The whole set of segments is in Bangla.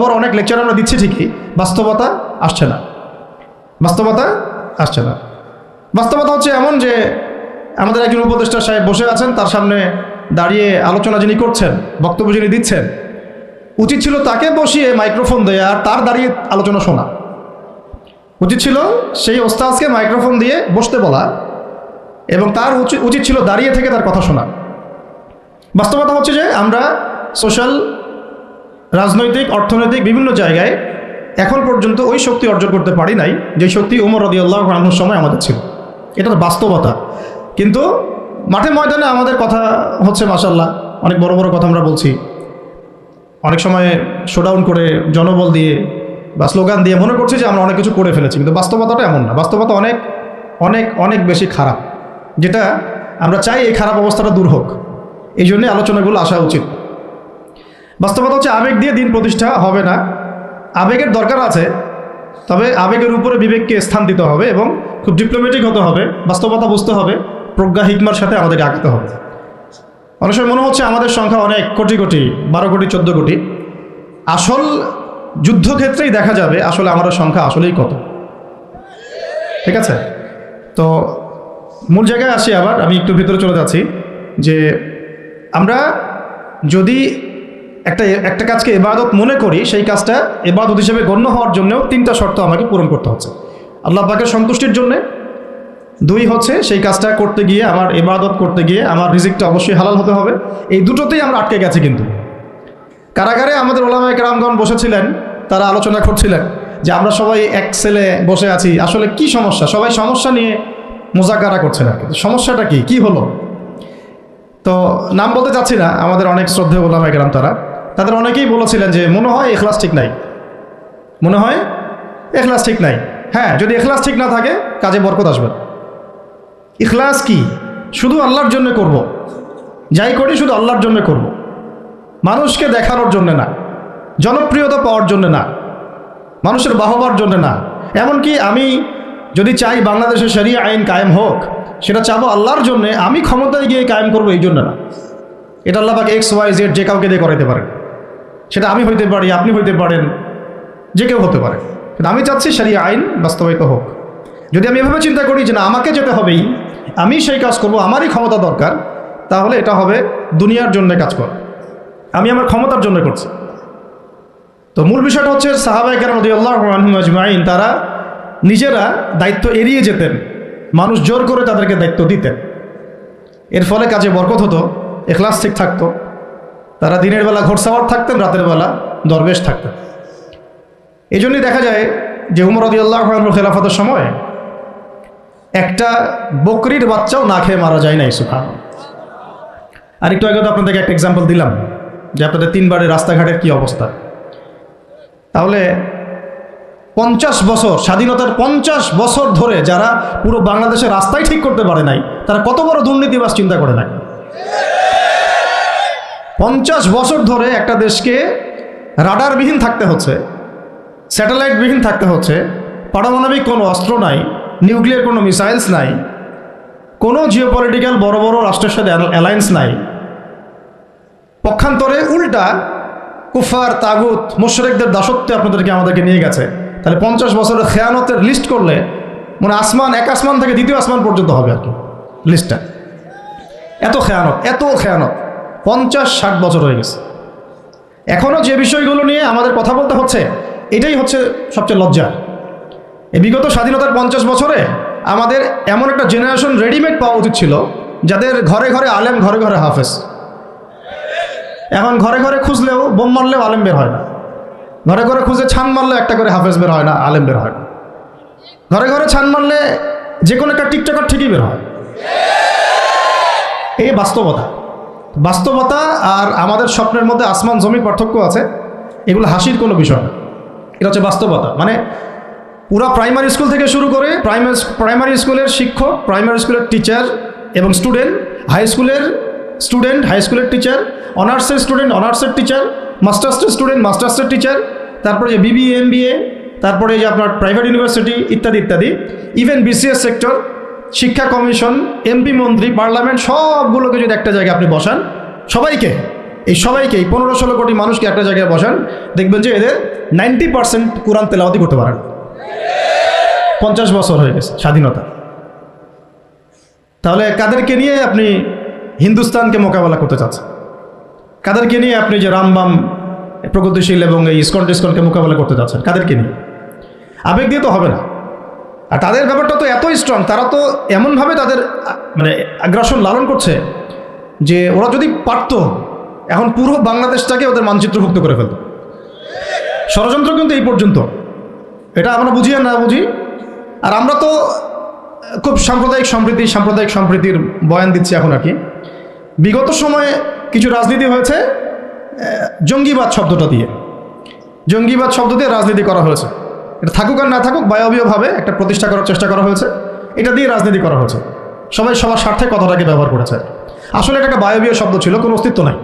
বড় অনেক লেকচার আমরা দিচ্ছি ঠিকই, বাস্তবতা আসছে না, বাস্তবতা আসছে না। বাস্তবতা হচ্ছে এমন যে আমাদের একজন উপদেষ্টা সাহেব বসে আছেন, তার সামনে দাঁড়িয়ে আলোচনা যিনি করছেন, বক্তব্য যিনি দিচ্ছেন, উচিত ছিল তাকে বসিয়ে মাইক্রোফোন দেয়া আর তার দাঁড়িয়ে আলোচনা শোনা। উচিত ছিল সেই ওস্তাদকে মাইক্রোফোন দিয়ে বসতে বলা এবং তার উচিত ছিল দাঁড়িয়ে থেকে তার কথা শোনা। বাস্তবতা হচ্ছে যে আমরা সোশ্যাল, রাজনৈতিক, অর্থনৈতিক বিভিন্ন জায়গায় এখন পর্যন্ত ওই শক্তি অর্জন করতে পারি নাই যে শক্তি ওমর রাদিয়াল্লাহু আনহুর সময় আমাদের ছিল। এটা তো বাস্তবতা। কিন্তু মাঠে ময়দানে আমাদের কথা হচ্ছে মাশাআল্লাহ, অনেক বড় বড় কথা আমরা বলছি, অনেক সময় শোডাউন করে জনবল দিয়ে বা স্লোগান দিয়ে মনে করছি যে আমরা অনেক কিছু করে ফেলেছি, কিন্তু বাস্তবতাটা এমন না। বাস্তবতা অনেক অনেক অনেক বেশি খারাপ, যেটা আমরা চাই এই খারাপ অবস্থাটা দূর হোক। এই জন্যে আলোচনাগুলো আসা উচিত। বাস্তবতা হচ্ছে আবেগ দিয়ে দিন প্রতিষ্ঠা হবে না। আবেগের দরকার আছে, তবে আবেগের উপরে বিবেককে স্থান দিতে হবে এবং খুব ডিপ্লোম্যাটিক হতে হবে, বাস্তবতা বুঝতে হবে, প্রজ্ঞা হিকমার সাথে আমাদেরকে আগাতে হবে। অনেক সময় মনে হচ্ছে আমাদের সংখ্যা অনেক, কোটি কোটি, 12 কোটি 14 কোটি। আসল যুদ্ধক্ষেত্রেই দেখা যাবে আসলে আমাদের সংখ্যা আসলেই কত। ঠিক আছে, তো মূল জায়গায় আসি। আবার আমি একটু ভিতরে চলে যাচ্ছি যে আমরা যদি একটা কাজকে ইবাদত মনে করি, সেই কাজটা ইবাদত হিসেবে গণ্য হওয়ার জন্যও 3টা শর্ত আমাকে পূরণ করতে হচ্ছে। আল্লাহ পাকের সন্তুষ্টির জন্যে, 2 হচ্ছে সেই কাজটা করতে গিয়ে, আমার ইবাদত করতে গিয়ে আমার রিজিকটা অবশ্যই হালাল হতে হবে। এই দুটোতেই আমরা আটকে গেছি। কিন্তু কারাগারে আমাদের ওলামায়ে কেরামগণ বসেছিলেন, তারা আলোচনা করছিলেন যে আমরা সবাই এক সেলে বসে আছি, আসলে কি সমস্যা, সবাই সমস্যা নিয়ে মোজাকারা করছেন আর কি। সমস্যাটা কি হলো? তো নাম বলতে চাচ্ছি না, আমাদের অনেক শ্রদ্ধেয় ওলামায়ে কেরাম তাদের অনেকেই বলেছিলেন যে মনে হয় ইখলাস ঠিক নাই, মনে হয় ইখলাস ঠিক নাই। হ্যাঁ, যদি ইখলাস ঠিক না থাকে কাজে বরকত আসবে। ইখলাস কি? শুধু আল্লাহর জন্য করব, যাই করি শুধু আল্লাহর জন্য করব, মানুষকে দেখানোর জন্য না, জনপ্রিয়তা পাওয়ার জন্য না, মানুষের বাহবার জন্য না। এমনকি আমি যদি চাই বাংলাদেশে শরিয়া আইন কায়েম হোক, সেটা চাবো আল্লাহর জন্য, আমি ক্ষমতায় গিয়ে কায়েম করবো এই জন্য না। এটা আল্লাহ পাক XYZ যে কাউকে দিয়ে করাইতে পারেন। সেটা আমি হইতে পারি, আপনি হইতে পারেন, যে কেউ হতে পারে। কিন্তু আমি চাচ্ছি শরিয়া আইন বাস্তবায়িত হোক। যদি আমি এভাবে চিন্তা করি যে না, আমাকে যেতে হবেই, আমি সেই কাজ করব, আমারই ক্ষমতা দরকার, তাহলে এটা হবে দুনিয়ার জন্য কাজ করা, আমি আমার ক্ষমতার জন্য করছি। তো মূল বিষয়টা হচ্ছে সাহাবায়ে কেরাম রাদিয়াল্লাহু আনহুম আজমাইন তারা নিজেরা দায়িত্ব এড়িয়ে যেতেন, মানুষ জোর করে তাদেরকে দায়িত্ব দিতেন। এর ফলে কাজে বরকত হতো, ইখলাস ঠিক থাকতো। তারা দিনের বেলা ঘোড়সাওয়ার থাকতেন, রাতের বেলা দরবেশ থাকতেন। এই জন্যই দেখা যায় যে উমর রাদিয়াল্লাহু আনহুর খেলাফতের সময় একটা বকরির বাচ্চাও না খেয়ে মারা যায় নাই। সুবহানাল্লাহ। আর একটু আগে তো আপনাদেরকে একটা এক্সাম্পল দিলাম যে আপনাদের 3 বারের রাস্তাঘাটের কি অবস্থা। তাহলে 50 বছর, স্বাধীনতার 50 বছর ধরে যারা পুরো বাংলাদেশের রাস্তাই ঠিক করতে পারে নাই, তারা কত বড় দুর্নীতিবাজ চিন্তা করে না। 50 বছর ধরে একটা দেশকে রাডারবিহীন থাকতে হচ্ছে, স্যাটেলাইটবিহীন থাকতে হচ্ছে, পারমাণবিক কোনো অস্ত্র নাই, নিউক্লিয়ার কোনো মিসাইলস নাই, কোনো জিওপলিটিক্যাল বড় বড় রাষ্ট্রের সাথে অ্যালায়েন্স নাই। পক্ষান্তরে উল্টা কুফার, তাগুত, মুশরিকদের দাসত্বে আমাদেরকে নিয়ে গেছে। তাহলে 50 বছরের খেয়ানতের লিস্ট করলে মানে এক আসমান থেকে দ্বিতীয় আসমান পর্যন্ত হবে আর কি লিস্টটা। এত খেয়ানত 50-60 বছর হয়ে গেছে। এখনও যে বিষয়গুলো নিয়ে আমাদের কথা বলতে হচ্ছে, এটাই হচ্ছে সবচেয়ে লজ্জা। এই বিগত স্বাধীনতার 50 বছরে আমাদের এমন একটা জেনারেশন রেডিমেড পাওয়া উচিত ছিল, যাদের ঘরে ঘরে আলেম, ঘরে ঘরে হাফেজ। এখন ঘরে ঘরে খুঁজলেও, বোম মারলেও আলেম বের হয় না, ঘরে ঘরে খুঁজে ছান মারলে একটা করে হাফেজ বের হয় না, আলেম বের হয় না। ঘরে ঘরে ছান মারলে যে কোনো একটা টিকটকার ঠিকই বের হয়। এই বাস্তবতা আর আমাদের স্বপ্নের মধ্যে আসমান জমির পার্থক্য আছে। এগুলো হাসির কোনো বিষয় না, এটা হচ্ছে বাস্তবতা। মানে পুরা প্রাইমারি স্কুল থেকে শুরু করে প্রাইমারি স্কুলের শিক্ষক, প্রাইমারি স্কুলের টিচার এবং স্টুডেন্ট, হাই স্কুলের স্টুডেন্ট, হাই স্কুলের টিচার, অনার্সের স্টুডেন্ট, অনার্সের টিচার, মাস্টার্সের স্টুডেন্ট, মাস্টার্সের টিচার, তারপরে যে BBA MBA, তারপরে যে আপনার প্রাইভেট ইউনিভার্সিটি ইত্যাদি ইত্যাদি, ইভেন BCS সেক্টর, শিক্ষা কমিশন, MP মন্ত্রী, পার্লামেন্ট, সবগুলোকে যদি একটা জায়গায় আপনি বসান, সবাইকে এই সবাইকে, এই 15-16 কোটি মানুষকে একটা জায়গায় বসান, দেখবেন যে এদের 90% কোরআন তেলাওয়াতি করতে পারেন। 50 বছর হয়ে গেছে স্বাধীনতা। তাহলে কাদেরকে নিয়ে আপনি হিন্দুস্তানকে মোকাবেলা করতে চাচ্ছেন? কাদেরকে নিয়ে আপনি যে রামবাম প্রগতিশীল এবং এই ইসকন টিসকনকে মোকাবেলা করতে চাচ্ছেন? কাদেরকে নিয়ে? আবেগ দিয়ে তো হবে না। আর তাদের ব্যাপারটা তো এতই স্ট্রং, তারা তো এমনভাবে তাদের মানে আগ্রাসন লালন করছে যে ওরা যদি পারতো এখন পুরো বাংলাদেশটাকে ওদের মানচিত্রভুক্ত করে ফেলত। ষড়যন্ত্র কিন্তু এই পর্যন্ত, এটা আমরা বুঝি আর না বুঝি। আর আমরা তো খুব সাম্প্রদায়িক সম্প্রীতির বয়ান দিচ্ছি এখন আর কি। বিগত সময়ে কিছু রাজনীতি হয়েছে জঙ্গিবাদ শব্দটা দিয়ে, জঙ্গিবাদ শব্দ দিয়ে রাজনীতি করা হয়েছে। এটা থাকুক আর না থাকুক, বায়বীয়ভাবে একটা প্রতিষ্ঠা করার চেষ্টা করা হয়েছে, এটা দিয়ে রাজনীতি করা হয়েছে। সবাই সবার স্বার্থে কথাটাকে ব্যবহার করেছে। আসলে এটা একটা বায়বীয় শব্দ ছিল, কোনো অস্তিত্ব নাই।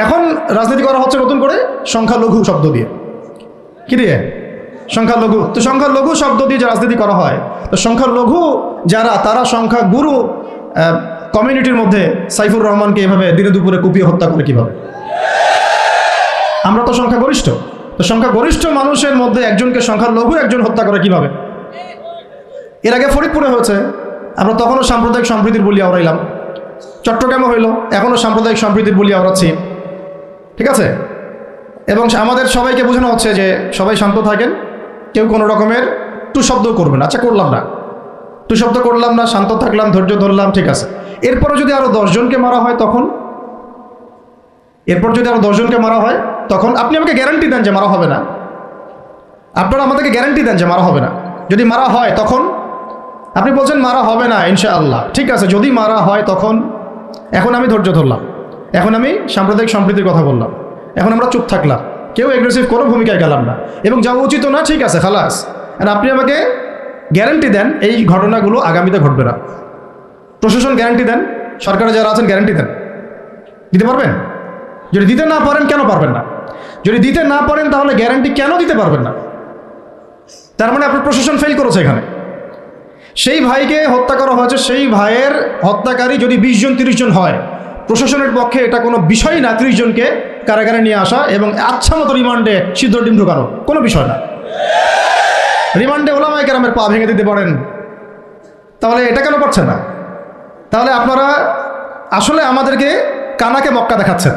এখন রাজনীতি করা হচ্ছে নতুন করে সংখ্যালঘু শব্দ দিয়ে। কি দিয়ে? সংখ্যালঘু। তো সংখ্যালঘু শব্দ দিয়ে যে রাজনীতি করা হয়, তো সংখ্যালঘু যারা, তারা সংখ্যাগুরু কমিউনিটির মধ্যে সাইফুর রহমানকে এভাবে দিনে দুপুরে কুপিয়ে হত্যা করে কিভাবে? আমরা তো সংখ্যাগরিষ্ঠ, তো সংখ্যাগরিষ্ঠ মানুষের মধ্যে একজনকে সংখ্যালঘু একজন হত্যা করে কিভাবে? এর আগে ফরিদপুরে হয়েছে, আমরা তখনও সাম্প্রদায়িক সম্প্রীতির বলি আওড়াইলাম। চট্টগ্রামে হইল, এখনও সাম্প্রদায়িক সম্প্রীতির বলি আওড়াচ্ছি, ঠিক আছে? এবং আমাদের সবাইকে বোঝানো হচ্ছে যে সবাই শান্ত থাকেন, কেউ কোনো রকমের টু শব্দ করবেন। আচ্ছা, করলাম না, টু শব্দ করলাম না, শান্ত থাকলাম, ধৈর্য ধরলাম, ঠিক আছে। এরপরে যদি আরও 10 জনকে মারা হয় তখন? এরপর যদি আরও 10 জনকে মারা হয় তখন? আপনি আমাকে গ্যারান্টি দেন যে মারা হবে না? আপনারা আমাদেরকে গ্যারান্টি দেন যে মারা হবে না? যদি মারা হয় তখন? আপনি বলছেন মারা হবে না ইনশাআল্লাহ, ঠিক আছে। যদি মারা হয় তখন? এখন আমি ধৈর্য ধরলাম, এখন আমি সাম্প্রদায়িক সম্প্রীতির কথা বললাম, এখন আমরা চুপ থাকলাম, কেউ এগ্রেসিভ কোনো ভূমিকায় গেলাম না, এবং যাওয়া উচিত না, ঠিক আছে, খালাস। আর আপনি আমাকে গ্যারান্টি দেন এই ঘটনাগুলো আগামীতে ঘটবে না। প্রশাসন গ্যারান্টি দেন, সরকারে যারা আছেন গ্যারান্টি দেন। দিতে পারবেন? যদি দিতে না পারেন কেন পারবেন না? যদি দিতে না পারেন তাহলে গ্যারান্টি কেন দিতে পারবেন না? তার মানে আপনার প্রশাসন ফেল করেছে এখানে। সেই ভাইকে হত্যা করা হয়েছে, সেই ভাইয়ের হত্যাকারী যদি 20 জন 30 জন হয়, প্রশাসনের পক্ষে এটা কোনো বিষয় না 30 জনকে কারাগারে নিয়ে আসা এবং আচ্ছা মতো রিমান্ডে সিদ্ধ ডিম ঢুকানো, কোনো বিষয় না। রিমান্ডে ওলামায়ে কেরামের পা ভেঙে দিতে পারেন, তাহলে এটা কেন পারছেন না? তাহলে আপনারা আসলে আমাদেরকে কানাকে মক্কা দেখাচ্ছেন,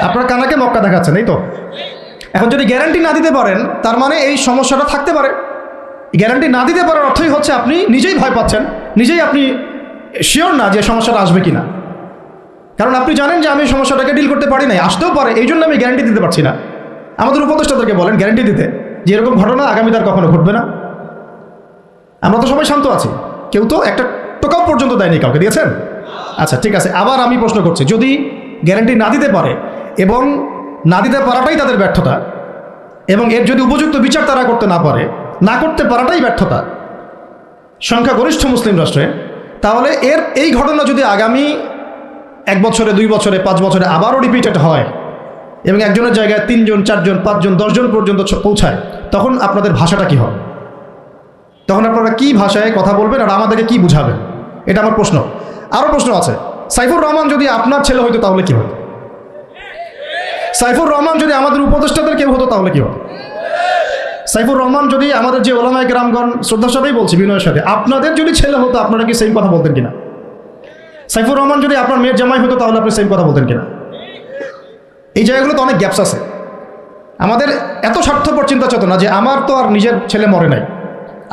আপনারা কানাকে মক্কা দেখাচ্ছেন, এই তো। এখন যদি গ্যারান্টি না দিতে পারেন, তার মানে এই সমস্যাটা থাকতে পারে। গ্যারান্টি না দিতে পারার অর্থই হচ্ছে আপনি নিজেই ভয় পাচ্ছেন, নিজেই আপনি শিওর না যে সমস্যাটা আসবে কিনা। কারণ আপনি জানেন যে আমি সমস্যাটাকে ডিল করতে পারি নাই, আসতেও পারে, এই জন্য আমি গ্যারান্টি দিতে পারছি না। আমাদের উপদেষ্টাদেরকে বলেন গ্যারান্টি দিতে যে এরকম ঘটনা আগামী তার কখনো ঘটবে না। আমরা তো সবাই শান্ত আছি, কেউ তো একটা টোকাও পর্যন্ত দেয়নি, কাউকে দিয়েছেন? আচ্ছা, ঠিক আছে। আবার আমি প্রশ্ন করছি, যদি গ্যারান্টি না দিতে পারে এবং না দিতে পারাটাই তাদের ব্যর্থতা, এবং এর যদি উপযুক্ত বিচার তারা করতে না পারে, না করতে পারাটাই ব্যর্থতা সংখ্যাগরিষ্ঠ মুসলিম রাষ্ট্রে, তাহলে এই ঘটনা যদি আগামী 1 বছরে 2 বছরে 5 বছরে আবারও রিপিটেড হয় এবং একজনের জায়গায় 3 জন 4 জন 5 জন 10 জন পর্যন্ত পৌঁছায়, তখন আপনাদের ভাষাটা কি হবে? তখন আপনারা কি ভাষায় কথা বলবেন আর আমাদেরকে কি বুঝাবেন? এটা আমার প্রশ্ন। আরও প্রশ্ন আছে, সাইফুর রহমান যদি আপনার ছেলে হইতো তাহলে কি হতো? সাইফুর রহমান যদি আমাদের উপদেষ্টাদের কেউ হতো তাহলে কি হতো? সাইফুর রহমান যদি আমাদের যে ওলামায়ে কেরামগণ, শ্রদ্ধার সাথেই বলছি, বিনয়ের সাথে, আপনাদের যদি ছেলে হতো আপনারা কি সেম কথা বলতেন কিনা? সাইফুর রহমান যদি আপনার মেয়ের জামাই হতো তাহলে আপনি সেম কথা বলতেন কিনা? এই জায়গাগুলোতে অনেক গ্যাপস আছে। আমাদের এত স্বার্থপর চিন্তা চেতনা যে আমার তো আর নিজের ছেলে মরে নাই,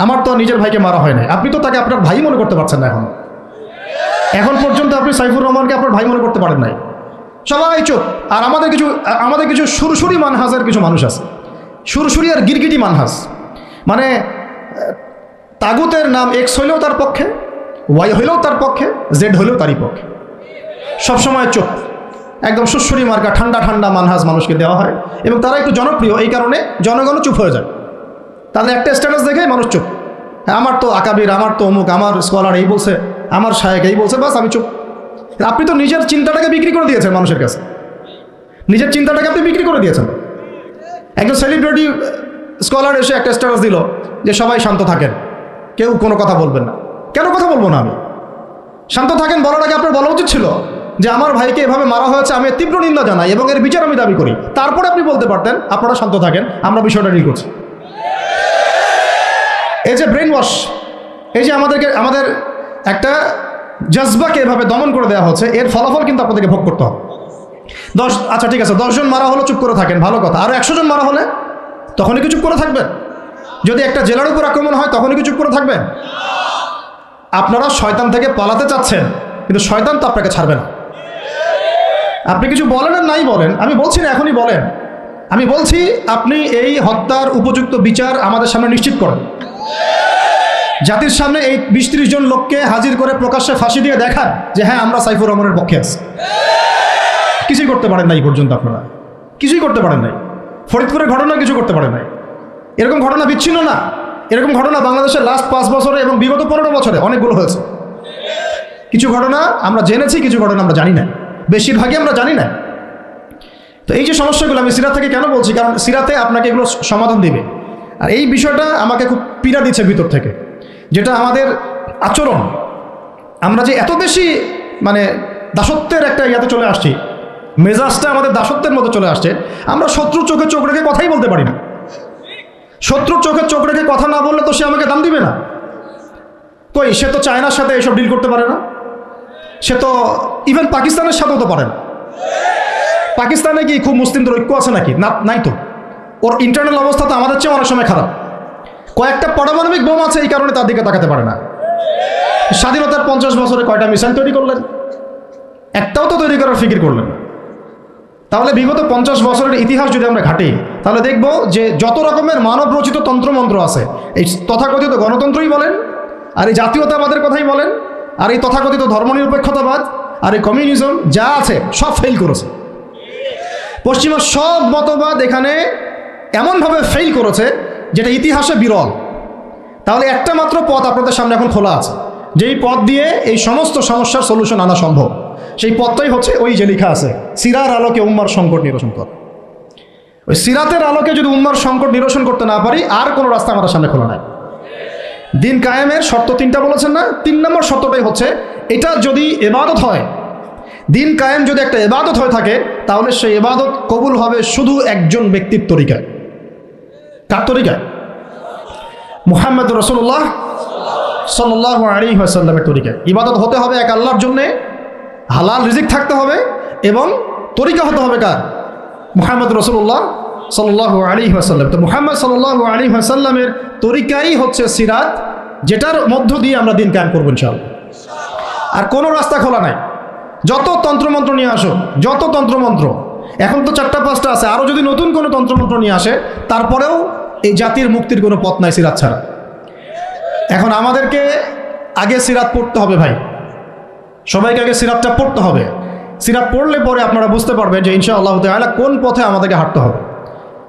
আমার তো আর নিজের ভাইকে মারা হয় নাই, আপনি তো তাকে আপনার ভাই মনে করতে পারছেন না। এখন পর্যন্ত আপনি সাইফুর রহমানকে আপনার ভাই মনে করতে পারেন নাই। সবাই চুপ। আর আমাদের কিছু সুরসুরি মানহাজের কিছু মানুষ আছে, সুরসুরি আর গিরগিটি মানহাজ, মানে তাগুতের নাম এক্স হইলেও তার পক্ষে, ওয়াই হইলেও তার পক্ষে, জেড হইলেও তারই পক্ষে, সবসময় চুপ। একদম সুরসুরি মার্কা ঠান্ডা ঠান্ডা মানহাজ মানুষকে দেওয়া হয় এবং তারা একটু জনপ্রিয়, এই কারণে জনগণও চুপ হয়ে যায়। তাদের একটা স্ট্যাটাস দেখে মানুষ চুপ। আমার তো আকাবির, আমার তো অমুক, আমার স্কলার এই বলছে, আমার শায়েক এই বলছে, বাস আমি চুপ। আপনি তো নিজের চিন্তাটাকে বিক্রি করে দিয়েছেন মানুষের কাছে, নিজের চিন্তাটাকে আপনি বিক্রি করে দিয়েছেন। একজন সেলিব্রিটি স্কলার এসে একটা স্ট্যাটাস দিল যে সবাই শান্ত থাকেন, কেউ কোনো কথা বলবেন না। কেন কথা বলবো না আমি? শান্ত থাকেন বলার আগে আপনার বলা উচিত ছিল যে আমার ভাইকে এভাবে মারা হয়েছে, আমি এর তীব্র নিন্দা জানাই এবং এর বিচার আমি দাবি করি, তারপরে আপনি বলতে পারতেন আপনারা শান্ত থাকেন, আমরা বিষয়টা ডিল করছি। এই যে ব্রেন ওয়াশ, এই যে আমাদের একটা জজবাকে এভাবে দমন করে দেওয়া হচ্ছে, এর ফলাফল কিন্তু আপনাদেরকে ভোগ করতে হবে। আচ্ছা ঠিক আছে, 10 জন মারা হলো, চুপ করে থাকেন, ভালো কথা। আরও 100 জন মারা হলে তখনই কি চুপ করে থাকবেন? যদি একটা জেলার উপর আক্রমণ হয় তখনই কি চুপ করে থাকবেন? আপনারা শয়তান থেকে পালাতে চাচ্ছেন, কিন্তু শয়তান তো আপনাকে ছাড়বে না। আপনি কিছু বলেন আর নাই বলেন, আমি বলছি না এখনই বলেন, আমি বলছি আপনি এই হত্যার উপযুক্ত বিচার আমাদের সামনে নিশ্চিত করেন। জাতির সামনে এই 20-30 জন লোককে হাজির করে প্রকাশ্যে ফাঁসি দিয়ে দেখান যে হ্যাঁ আমরা সাইফুর রহমানের পক্ষে আছি। কিছুই করতে পারেন নাই পর্যন্ত, আপনারা কিছুই করতে পারেন নাই। ফরিদপুরের ঘটনা কিছু করতে পারেন নাই। এরকম ঘটনা বিচ্ছিন্ন না, এরকম ঘটনা বাংলাদেশের লাস্ট 5 বছরে এবং বিগত 15 বছরে অনেকগুলো হয়েছে। কিছু ঘটনা আমরা জেনেছি, কিছু ঘটনা আমরা জানি না, বেশিরভাগই আমরা জানি না। তো এই যে সমস্যাগুলো আমি সিরাত থেকে কেন বলছি, কারণ সিরাতে আপনাকে এগুলো সমাধান দিবে। আর এই বিষয়টা আমাকে খুব পীড়া দিচ্ছে ভিতর থেকে, যেটা আমাদের আচরণ, আমরা যে এত বেশি মানে দাসত্বের একটা ইয়াতে চলে আসছি, মেজাজটা আমাদের দাসত্বের মতো চলে আসছে। আমরা শত্রুর চোখে চোখ রেখে কথাই বলতে পারি না। শত্রুর চোখে চোখ রেখে কথা না বললে তো সে আমাকে দাম দিবে না। কই, সে তো চায়নার সাথে এসব ডিল করতে পারে না, সে তো ইভেন পাকিস্তানের সাথেও তো পারে না। পাকিস্তানে কি খুব মুসলিমদের ঐক্য আছে নাকি? না, নাই তো। ওর ইন্টারনাল অবস্থা তো আমাদের চেয়ে অনেক সময় খারাপ। কয়েকটা পারমাণবিক বোম আছে, এই কারণে তার দিকে তাকাতে পারে না। স্বাধীনতার 50 বছরে কয়টা মিসাইল তৈরি করলেন? একটাও তো তৈরি করার ফিকির করলেন না। তাহলে বিগত 50 বছরের ইতিহাস যদি আমরা ঘাঁটি, তাহলে দেখব যে যত রকমের মানব রচিত তন্ত্রমন্ত্র আছে, এই তথাকথিত গণতন্ত্রই বলেন, আর এই জাতীয়তাবাদের কথাই বলেন, আর এই তথাকথিত ধর্মনিরপেক্ষতাবাদ, আর এই কমিউনিজম, যা আছে সব ফেল করেছে। পশ্চিমা সব মতবাদ এখানে এমনভাবে ফেল করেছে যেটা ইতিহাসে বিরল। তাহলে একটা মাত্র পথ আপনাদের সামনে এখন খোলা আছে, যেই পথ দিয়ে এই সমস্ত সমস্যার সলিউশন আনা সম্ভব। সেই পথটাই হচ্ছে ওই যে লেখা আছে, সিরার আলোকে উম্মার সংকট নিরসন কর। ওই সিরাতের আলোকে যদি উম্মার সংকট নিরসন করতে না পারি, আর কোনো রাস্তা আমাদের সামনে খোলা নাই। দিন কায়েমের শর্ত 3টা বলেছেন না? 3 নম্বর শর্তটাই হচ্ছে এটা যদি ইবাদত হয়, দিন কায়েম যদি একটা ইবাদত হয়ে থাকে, তাহলে সেই ইবাদত কবুল হবে শুধু একজন ব্যক্তির তরিকায়। কার তরিকায়? মুহাম্মদ রাসূলুল্লাহ সাল্লাল্লাহু আলাইহি ওয়াসাল্লামের তরিকায়। ইবাদত হতে হবে এক আল্লাহর জন্যে, হালাল রিজিক থাকতে হবে, এবং তরিকা হতে হবে কার? মুহাম্মদ রাসূলুল্লাহ সাল্লাল্লাহু আলাইহি ওয়াসাল্লাম। তো মুহাম্মদ সাল্লাল্লাহু আলাইহি ওয়াসাল্লামের তরিকাই হচ্ছে সিরাত, যেটার মধ্য দিয়ে আমরা দিন কায়েম করবো ইনশাআল্লাহ। আর কোনো রাস্তা খোলা নাই। যত তন্ত্রমন্ত্র নিয়ে আসো, যত তন্ত্রমন্ত্র, এখন তো 4টা-5টা আছে, আরও যদি নতুন কোনো তন্ত্রমন্ত্র নিয়ে আসে, তারপরেও এই জাতির মুক্তির কোনো পথ নাই সিরাত ছাড়া। এখন আমাদেরকে আগে সিরাত পড়তে হবে ভাই, সবাইকে আগে সিরাতটা পড়তে হবে। সিরাত পড়লে পরে আপনারা বুঝতে পারবেন যে ইনশাআল্লাহ তাআলা কোন পথে আমাদেরকে হাঁটতে হবে।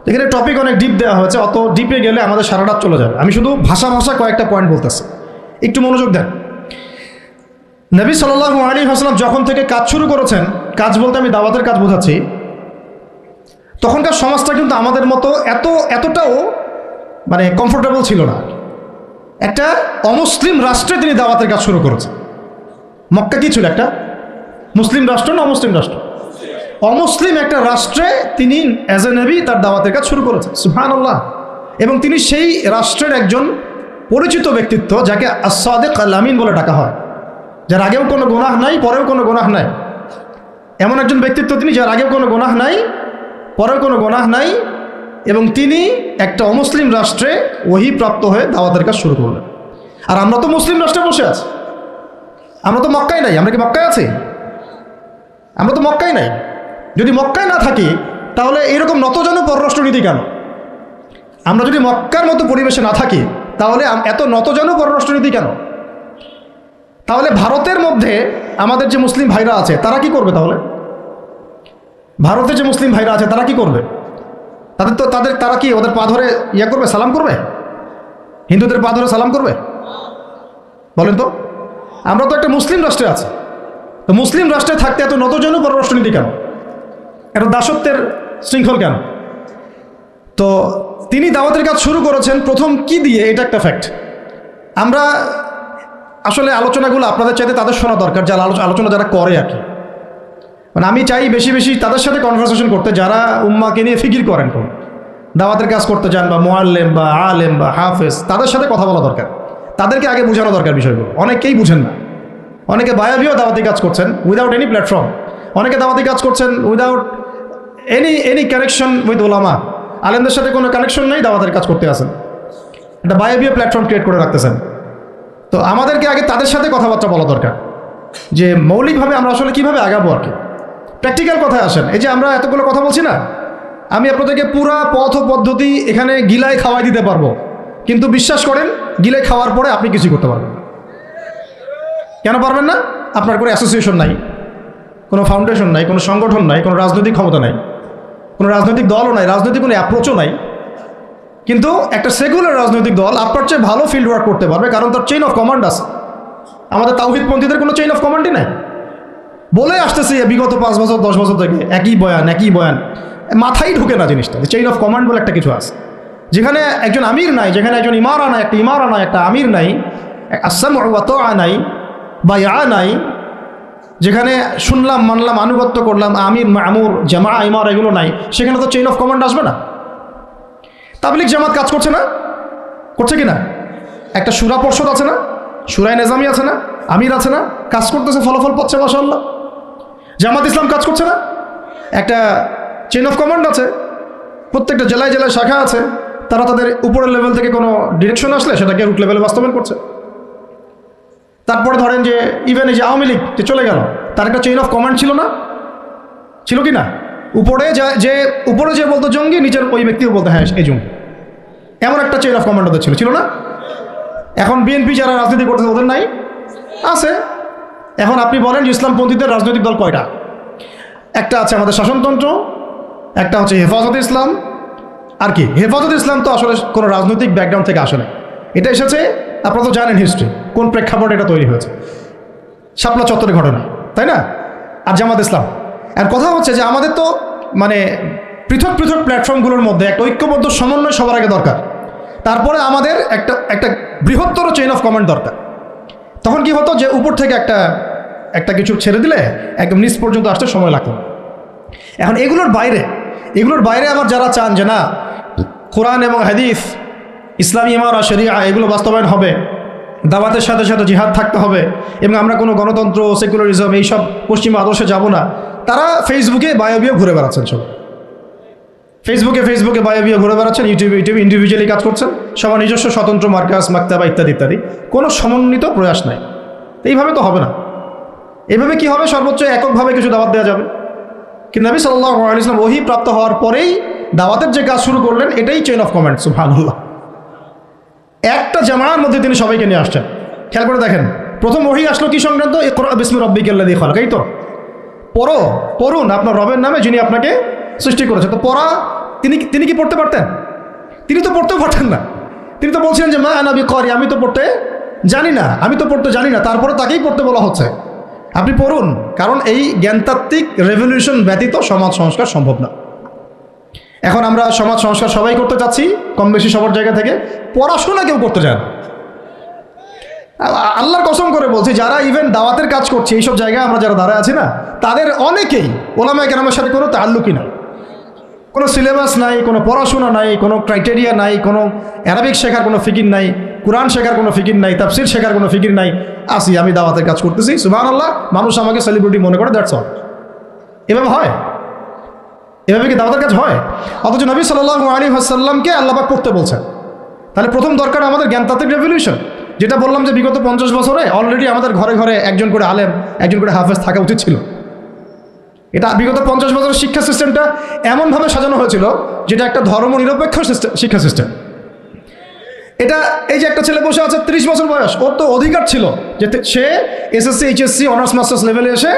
এখানে টপিক অনেক ডিপ দেওয়া হয়েছে, অত ডিপে গেলে আমাদের সারা রাত চলে যাবে। আমি শুধু ভাষা কয়েকটা পয়েন্ট বলতেছি, একটু মনোযোগ দেন। নবী সাল্লাল্লাহু আলাইহি ওয়াসাল্লাম যখন থেকে কাজ শুরু করেছেন, কাজ বলতে আমি দাওয়াতের কাজ বোঝাচ্ছি, তখনকার সমাজটা কিন্তু আমাদের মতো এতটাও মানে কমফোর্টেবল ছিল না। একটা অমুসলিম রাষ্ট্রে তিনি দাওয়াতের কাজ শুরু করেছেন। মক্কা কি ছিল? একটা মুসলিম রাষ্ট্র না অমুসলিম রাষ্ট্র? অমুসলিম একটা রাষ্ট্রে তিনি অ্যাজ এ নবী তার দাওয়াতের কাজ শুরু করেছেন। সুবহানাল্লাহ। এবং তিনি সেই রাষ্ট্রের একজন পরিচিত ব্যক্তিত্ব, যাকে আস-সাদিক আল-আমিন বলে ডাকা হয়, যার আগেও কোনো গুনাহ নাই, পরেও কোনো গুনাহ নাই। এমন একজন ব্যক্তিত্ব তিনি, যার আগেও কোনো গুনাহ নাই, পরেও কোনো গুনাহ নাই, এবং তিনি একটা অমুসলিম রাষ্ট্রে ওহী প্রাপ্ত হয়ে দাওয়াতের কাজ শুরু করলেন। আর আমরা তো মুসলিম রাষ্ট্রে বসে আছি, আমরা তো মক্কায় নাই। আমরা কি মক্কায় আছি? আমরা তো মক্কায় নাই। যদি মক্কায় না থাকি, তাহলে এরকম নতজানু পররাষ্ট্রনীতি কেন? আমরা যদি মক্কার মতো পরিবেশে না থাকি, তাহলে এত নতজানু পররাষ্ট্রনীতি কেন? তাহলে ভারতের মধ্যে আমাদের যে মুসলিম ভাইরা আছে, তারা কি করবে? তাহলে ভারতে যে মুসলিম ভাইরা আছে, তারা কি করবে? তারা কি ওদের পা ধরে ইয়া করবে, সালাম করবে? হিন্দুদের পা ধরে সালাম করবে? বলেন তো। আমরা তো একটা মুসলিম রাষ্ট্রে আছি, তো মুসলিম রাষ্ট্রে থাকতে এত নতজানু পররাষ্ট্রনীতি কেন? এত দাসত্বের শৃঙ্খল কেন? তো তিনি দাওয়াতের কাজ শুরু করেছেন প্রথম কি দিয়ে, এটা একটা ফ্যাক্ট। আমরা আসলে আলোচনাগুলো আপনাদের চাইতে তাদের শোনা দরকার, যারা আলোচনা যারা করে আর কি। মানে আমি চাই বেশি বেশি তাদের সাথে কনভারসেশন করতে যারা উম্মাকে নিয়ে ফিকির করেন, কোন দাওয়াতের কাজ করতে চান, বা মুআল্লিম বা আলেম বা হাফেজ, তাদের সাথে কথা বলা দরকার। তাদেরকে আগে বোঝানো দরকার বিষয়গুলো। অনেকেই বুঝেন না। অনেকে বায়াবিও দাওয়াতি কাজ করছেন উইদাউট এনি প্ল্যাটফর্ম। অনেকে দাওয়াতি কাজ করছেন উইদাউট এনি কানেকশন উইথ ওলামা। আলেমদের সাথে কোনো কানেকশন নেই, দাওয়াতের কাজ করতে আসেন, একটা বায়াবিও প্ল্যাটফর্ম ক্রিয়েট করে রাখতেছেন। তো আমাদেরকে আগে তাদের সাথে কথাবার্তা বলা দরকার যে মৌলিকভাবে আমরা আসলে কীভাবে আগাবো আর কি। প্র্যাকটিক্যাল কথায় আসেন। এই যে আমরা এতগুলো কথা বলছি না, আমি আপনাদেরকে পুরা পথ পদ্ধতি এখানে গিলায় খাওয়াই দিতে পারবো, কিন্তু বিশ্বাস করেন গিলে খাওয়ার পরে আপনি কিছু করতে পারবেন। কেন পারবেন না? আপনার কোনো অ্যাসোসিয়েশন নাই, কোনো ফাউন্ডেশন নাই, কোনো সংগঠন নাই, কোনো রাজনৈতিক ক্ষমতা নাই, কোনো রাজনৈতিক দলও নাই, রাজনৈতিক কোনো অ্যাপ্রোচও নাই। কিন্তু একটা সেকুলার রাজনৈতিক দল আপনার চেয়ে ভালো ফিল্ড ওয়ার্ক করতে পারবে, কারণ তার চেইন অফ কমান্ড আছে। আমাদের তাওহীদপন্থীদের কোনো চেইন অফ কমান্ডই নাই। বলে আসতেছি বিগত 5 বছর 10 বছর থেকে একই বয়ান, মাথায় ঢুকে না জিনিসটা। চেইন অফ কমান্ড বলে একটা কিছু আছে, যেখানে একজন আমির নাই, যেখানে একজন ইমারা নাই, একটা আমির নাই, আসসামউ ওয়া তাআ নাই, বায়আ নাই, যেখানে শুনলাম মানলাম আনুগত্য করলাম, আমির মামুর জামা ইমারা এগুলো নাই, সেখানে তো চেইন অফ কমান্ড আসবে না। তাবলিগ জামাত কাজ করছে না? করছে কি না? একটা শুরা পর্ষদ আছে না, শুরায় নেজামি আছে না, আমির আছে না, কাজ করতেছে, ফলাফল পাচ্ছে মাশাআল্লাহ। জামাত ইসলাম কাজ করছে না? একটা চেইন অফ কমান্ড আছে, প্রত্যেকটা জেলায় জেলায় শাখা আছে, তারা তাদের উপরের লেভেল থেকে কোনো ডিরেকশন আসলে সেটাকে রুট লেভেলে বাস্তবায়ন করছে। তারপরে ধরেন যে ইভেন এই যে আওয়ামী লীগ চলে গেল, তার একটা চেইন অফ কমান্ড ছিল না? ছিল কি না? উপরে যে বলতো জঙ্গি, নিচের ওই ব্যক্তিও বলতো হ্যাঁ এই জঙ্গি, এমন একটা চেইন অফ কমান্ড ওদের ছিল না? এখন বিএনপি যারা রাজনীতি করতেছে ওদের নাই? আছে। এখন আপনি বলেন যে ইসলামপন্থীদের রাজনৈতিক দল কয়টা? একটা আছে আমাদের শাসনতন্ত্র, একটা হচ্ছে হেফাজতে ইসলাম। আর কি, হেফাজতে ইসলাম তো আসলে কোনো রাজনৈতিক ব্যাকগ্রাউন্ড থেকে আসে না, এটা এসেছে, আপনারা তো জানেন হিস্ট্রি, কোন প্রেক্ষাপটে এটা তৈরি হয়েছে, শাপলা চত্বরের ঘটনা, তাই না? আর জামাত ইসলাম। আর কথা হচ্ছে যে আমাদের তো মানে পৃথক পৃথক প্ল্যাটফর্মগুলোর মধ্যে একটা ঐক্যবদ্ধ সমন্বয় সবার আগে দরকার, তারপরে আমাদের একটা বৃহত্তর চেইন অফ কমান্ড দরকার। তখন কি হতো যে উপর থেকে একটা কিছু ছেড়ে দিলে একদম নিচ পর্যন্ত আসতে সময় লাগতো। এখন এগুলোর বাইরে আবার যারা চান যে না কোরআন এবং হাদিস, ইসলামী ইমারা শরিয়া এগুলো বাস্তবায়ন হবে, দাওয়াতের সাথে সাথে জিহাদ থাকতে হবে, এবং আমরা কোনো গণতন্ত্র সেকুলারিজম এইসব পশ্চিমা আদর্শে যাব না, তারা ফেসবুকে বায়োবিও ঘুরে বেড়াচ্ছেন। সব ফেসবুকে বায়োবিও ঘুরে বেড়াচ্ছেন, ইউটিউবে ইন্ডিভিজুয়ালি কাজ করছেন, সবার নিজস্ব স্বতন্ত্র মার্কাস, মাকতাবা ইত্যাদি। কোনো সমন্বিত প্রয়াস নাই। এইভাবে তো হবে না। এইভাবে কি হবে? সর্বোচ্চ এককভাবে কিছু দাওয়াত দেওয়া যাবে। কিন্তু নবী সাল্লাল্লাহু আলাইহি ওয়াসাল্লাম ওহী প্রাপ্ত হওয়ার পরেই দাওয়াতের যে কাজ শুরু করলেন, এটাই চেইন অফ কমান্ড। সুবহানাল্লাহ। একটা জামাআর মধ্যে তিনি সবাইকে নিয়ে আসছেন। খেয়াল করে দেখেন, প্রথম ওহী আসলো কি সংক্রান্ত? ইকরা বিসমি রাব্বিকাল্লাযী খালাক। এই তো পড়ুন আপনার রবের নামে যিনি আপনাকে সৃষ্টি করেছে। তো পড়া তিনি কি পড়তে পারতেন? তিনি তো পড়তেও পারতেন না। তিনি তো বলছিলেন যে মা আনা বিকারি, আমি তো পড়তে জানি না, তারপরে তাকেই পড়তে বলা হচ্ছে। আপনি পড়ুন, কারণ এই জ্ঞানতাত্ত্বিক রেভলিউশন ব্যতীত সমাজ সংস্কার সম্ভব না। এখন আমরা সমাজ সংস্কার সবাই করতে চাচ্ছি, কম বেশি সবার জায়গা থেকে, পড়াশোনা কেউ করতে চায় না। আল্লাহর কসম করে বলছি, যারা ইভেন দাওয়াতের কাজ করছে এইসব জায়গায় আমরা যারা দাঁড়ায় আছি না, তাদের অনেকেই ওলামায়ে কেরামের সাথে কোনো তাআল্লুকই নাই, কোনো সিলেবাস নাই, কোনো পড়াশোনা নাই, কোনো ক্রাইটেরিয়া নাই, কোনো অ্যারাবিক শেখার কোনো ফিকির নাই, কোরআন শেখার কোনো ফিকির নাই, তাফসির শেখার কোনো ফিকির নাই। আমি দাওয়াতের কাজ করতেছি, সুবহানাল্লাহ, মানুষ আমাকে সেলিব্রিটি মনে করে, দ্যাটস অল। এভাবে হয়? এভাবে কি দাওয়াতের কাজ হয়? অথচ নবী সাল্লাল্লাহু আলাইহি ওয়াসাল্লামকে আল্লাহ পাক পড়তে বলছেন। তাহলে প্রথম দরকার আমাদের জ্ঞানতাত্ত্বিক রেভলিউশন, যেটা বললাম যে বিগত 50 বছরে অলরেডি আমাদের ঘরে ঘরে একজন করে আলেম, একজন করে হাফেজ থাকা উচিত ছিল। এটা বিগত 50 বছরের শিক্ষা সিস্টেমটা এমনভাবে সাজানো হয়েছিল যেটা একটা ধর্মনিরপেক্ষ শিক্ষা সিস্টেম। এটা এই যে একটা ছেলে বসে আছে 30 বছর বয়স, ওর তো অধিকার ছিল যে সে এসএসসি এইচএসসি অনার্স মাস্টার্স লেভেলে এসে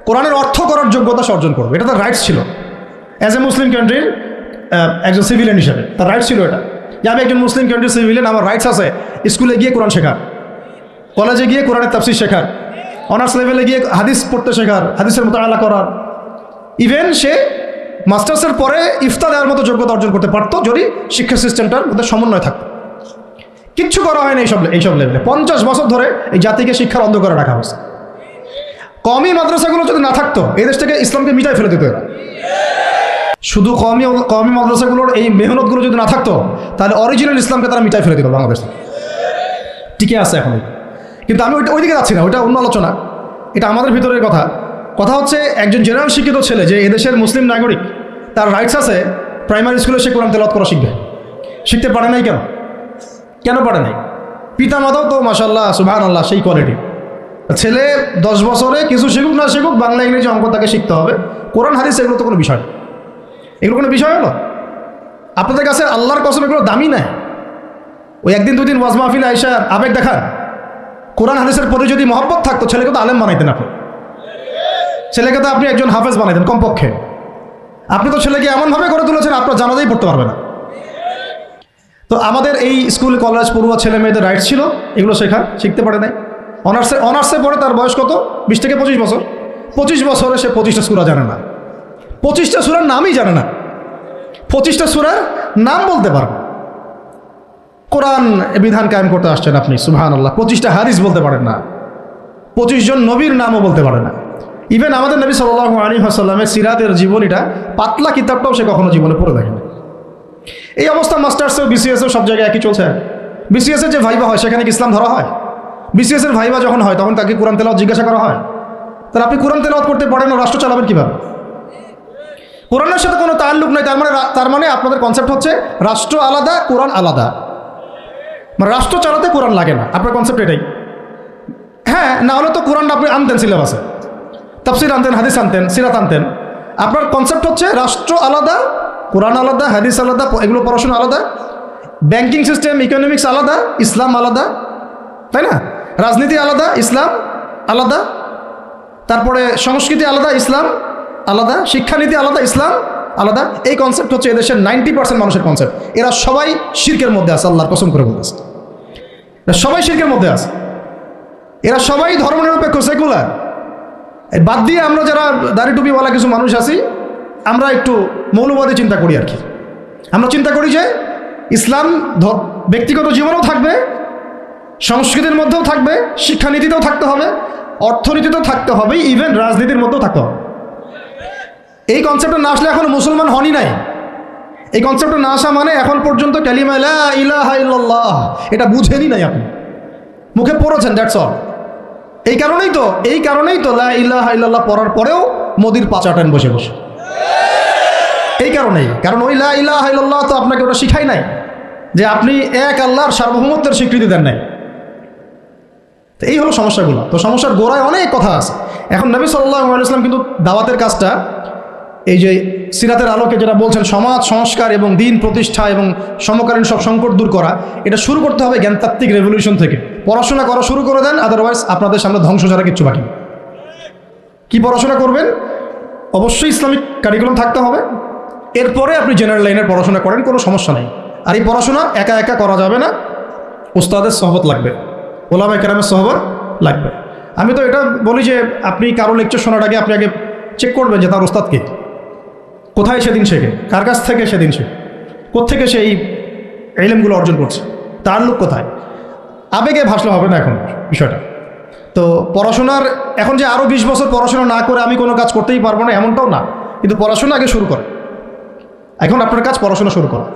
কোরআনের অর্থ করার যোগ্যতা অর্জন করবে। এটা তার রাইটস ছিল অ্যাজ এ মুসলিম কান্ট্রির একজন সিভিলিয়ান হিসেবে। তার রাইটস ছিল এটা যে আমি একজন মুসলিম কান্ট্রির সিভিলিয়ান, আমার রাইটস আছে স্কুলে গিয়ে কোরআন শেখার, কলেজে গিয়ে কোরআনের তাফসির শেখার, অনার্স লেভেলে গিয়ে হাদিস পড়তে শেখার, হাদিসের মোতাআলা করার। ইভেন সে মাস্টার্সের পরে ইফতা দেওয়ার মতো যোগ্যতা অর্জন করতে পারতো যদি শিক্ষা সিস্টেমটার মধ্যে সমন্বয় থাকতো। কিচ্ছু করা হয় না এইসব লেভেলে। 50 বছর ধরে এই জাতিকে শিক্ষার অন্ধকারে রাখা হয়েছে। কওমি মাদ্রাসাগুলো যদি না থাকতো এই দেশ থেকে ইসলামকে মিটাই ফেলে দিত এরা। শুধু কওমি মাদ্রাসাগুলোর এই মেহনতগুলো যদি না থাকতো তাহলে অরিজিনাল ইসলামকে তারা মিটাই ফেলে দিত বাংলাদেশ থেকে। টিকে আছে এখন, কিন্তু আমি ওইদিকে যাচ্ছি না, ওইটা অন্য আলোচনা। এটা আমাদের ভিতরের কথা। কথা হচ্ছে একজন জেনারেল শিক্ষিত ছেলে যে এদেশের মুসলিম নাগরিক, তার রাইটস আছে প্রাইমারি স্কুলে সে কোরআন তেলাওয়াত করা শিখবে। শিখতে পারে নাই কেন? কেন পারে নাই? পিতা মাতাও তো মাশাআল্লাহ সুবহানাল্লাহ সেই কোয়ালিটি। ছেলে 10 বছরে কিছু শিখুক না শিখুক, বাংলা ইংরেজি অঙ্ক তাকে শিখতে হবে। কোরআন হাদিস এগুলো তো কোনো বিষয়, এগুলো কোনো বিষয় হলো? আপনাদের কাছে আল্লাহর কসম এগুলো দামি নাই। ওই একদিন দুদিন ওয়াজ মাহফিলে আইসা আবেগ দেখান। কোরআন হাদিসের প্রতি যদি মহব্বত থাকতো ছেলেকে তো আলেম বানাইতেন আপনি, ছেলেকে তো আপনি একজন হাফেজ বানাইতেন কমপক্ষে। আপনি তো ছেলেকে এমনভাবে করে তুলেছেন আপনার জানাজাই পড়তে পারবে না। তো আমাদের এই স্কুল কলেজ পড়ুয়া ছেলে মেয়েদের রাইটস ছিল এগুলো শেখা, শিখতে পারে নাই। অনার্সে পড়ে তার বয়স কত? 20 থেকে 25 বছর। 25 বছরে সে 25টা সূরা জানে না, 25টা সূরার নামই জানে না, 25টা সূরার নাম বলতে পারবে। কোরআন বিধান কায়েম করতে আসছেন আপনি, সুবহানাল্লাহ। 25টা হাদিস বলতে পারেন না, 25 জন নবীর নামও বলতে পারে না। ইভেন আমাদের নবী সাল্লাল্লাহু আলাইহি ওয়াসাল্লামের সিরাতের জীবনীটা পাতলা কিতাবটাও সে কখনো জীবনে পড়ে দেখেনি। এই অবস্থা মাস্টার্সেও বিসিএসেও সব জায়গায় একই চলছে। বিসিএসের যে ভাইবা হয় সেখানে কি ইসলাম ধরা হয়? বিসিএসের ভাইবা যখন হয় তখন তাকে কোরআন তেলাওয়াত জিজ্ঞাসা করা হয়? তাহলে আপনি কোরআন তেলাওয়াত করতে পারেন না, রাষ্ট্র চালাবেন কীভাবে? কোরআনের সাথে কোনো তাল্লুক নাই। তার মানে আপনাদের কনসেপ্ট হচ্ছে রাষ্ট্র আলাদা, কোরআন আলাদা। মানে রাষ্ট্র চালাতে কোরআন লাগে না, আপনার কনসেপ্ট এটাই। হ্যাঁ, না হলে তো কোরআনটা আপনি আনতেন সিলেবাসে, তাফসির আনতেন, হাদিস আনতেন, সিরাত আনতেন। আপনার কনসেপ্ট হচ্ছে রাষ্ট্র আলাদা, কোরআন আলাদা, হাদিস আলাদা, এগুলো পড়াশোনা আলাদা, ব্যাংকিং সিস্টেম, ইকোনমিক্স আলাদা, ইসলাম আলাদা, তাই না? রাজনীতি আলাদা, ইসলাম আলাদা, তারপরে সংস্কৃতি আলাদা, ইসলাম আলাদা, শিক্ষানীতি আলাদা, ইসলাম আলাদা। এই কনসেপ্ট হচ্ছে এদেশের 90% মানুষের কনসেপ্ট। এরা সবাই শিরকের মধ্যে আছে, আল্লাহর কসম করে বলতেছে, এরা সবাই শিরকের মধ্যে আছে। এরা সবাই ধর্মনিরপেক্ষ, সেকুলার। বাদ দিয়ে আমরা যারা দাড়ি টুপিওয়ালা কিছু মানুষ আছি, আমরা একটু মৌলবাদী চিন্তা করি আর কি। আমরা চিন্তা করি যে ইসলাম ব্যক্তিগত জীবনেও থাকবে, সংস্কৃতির মধ্যেও থাকবে, শিক্ষানীতিতেও থাকতে হবে, অর্থনীতিতেও থাকতে হবে, ইভেন রাজনীতির মধ্যেও থাকতে হবে। এই কনসেপ্টটা না আসলে এখনো মুসলমান হনই নাই। এই কনসেপ্টটা না আসা মানে এখন পর্যন্ত কালিমা লা ইলাহা ইল্লাল্লাহ এটা বুঝেনি নাই, আপনি মুখে পড়েছেন, দ্যাটস অল। এই কারণেই তো লা ইলাহা ইল্লাল্লাহ পড়ার পরেও মোদির পাচাটান বসে বসে। এই কারণেই, কারণ ওই লা ইলাহা ইল্লাল্লাহ তো আপনাকে ওটা শিখাই নাই যে আপনি এক আল্লাহর সার্বভৌমত্বের স্বীকৃতি দেন নাই। তো এই হলো সমস্যাগুলো। তো সমস্যার গোড়ায় অনেক কথা আছে। এখন নবী সাল্লাল্লাহু আলাইহি ওয়াসাল্লাম কিন্তু দাওয়াতের কাজটা, এই যে সিরাতের আলোকে যেটা বলছেন সমাজ সংস্কার এবং দিন প্রতিষ্ঠা এবং সমকালীন সব সংকট দূর করা, এটা শুরু করতে হবে জ্ঞানতাত্ত্বিক রেভলিউশন থেকে। পড়াশোনা করা শুরু করে দেন, আদারওয়াইজ আপনাদের সামনে ধ্বংস ছাড়া কিচ্ছু বাকি। কি পড়াশোনা করবেন? অবশ্যই ইসলামিক কারিকুলাম থাকতে হবে। এরপরে আপনি জেনারেল লাইনের পড়াশোনা করেন, কোনো সমস্যা নেই। আর এই পড়াশোনা একা একা করা যাবে না, উস্তাদের সহবত লাগবে, ওলামায়ে কেরামের সহবত লাগবে। আমি তো এটা বলি যে আপনি কারো লেকচার শোনার আগে আপনি আগে চেক করবেন যে তার ওস্তাদ কে, কোথায় সেদিন শেখে, কার কাছ থেকে সেদিন শেখে, কোত্থেকে সেই ইলমগুলো অর্জন করছে, তার লোক কোথায়। আবেগে ভাসলে হবে না এখন বিষয়টা। তো পড়াশোনার এখন যে আরও 20 বছর পড়াশোনা না করে আমি কোনো কাজ করতেই পারবো না এমনটাও না, কিন্তু পড়াশোনা আগে শুরু করে। এখন আপনার কাজ পড়াশোনা শুরু করা,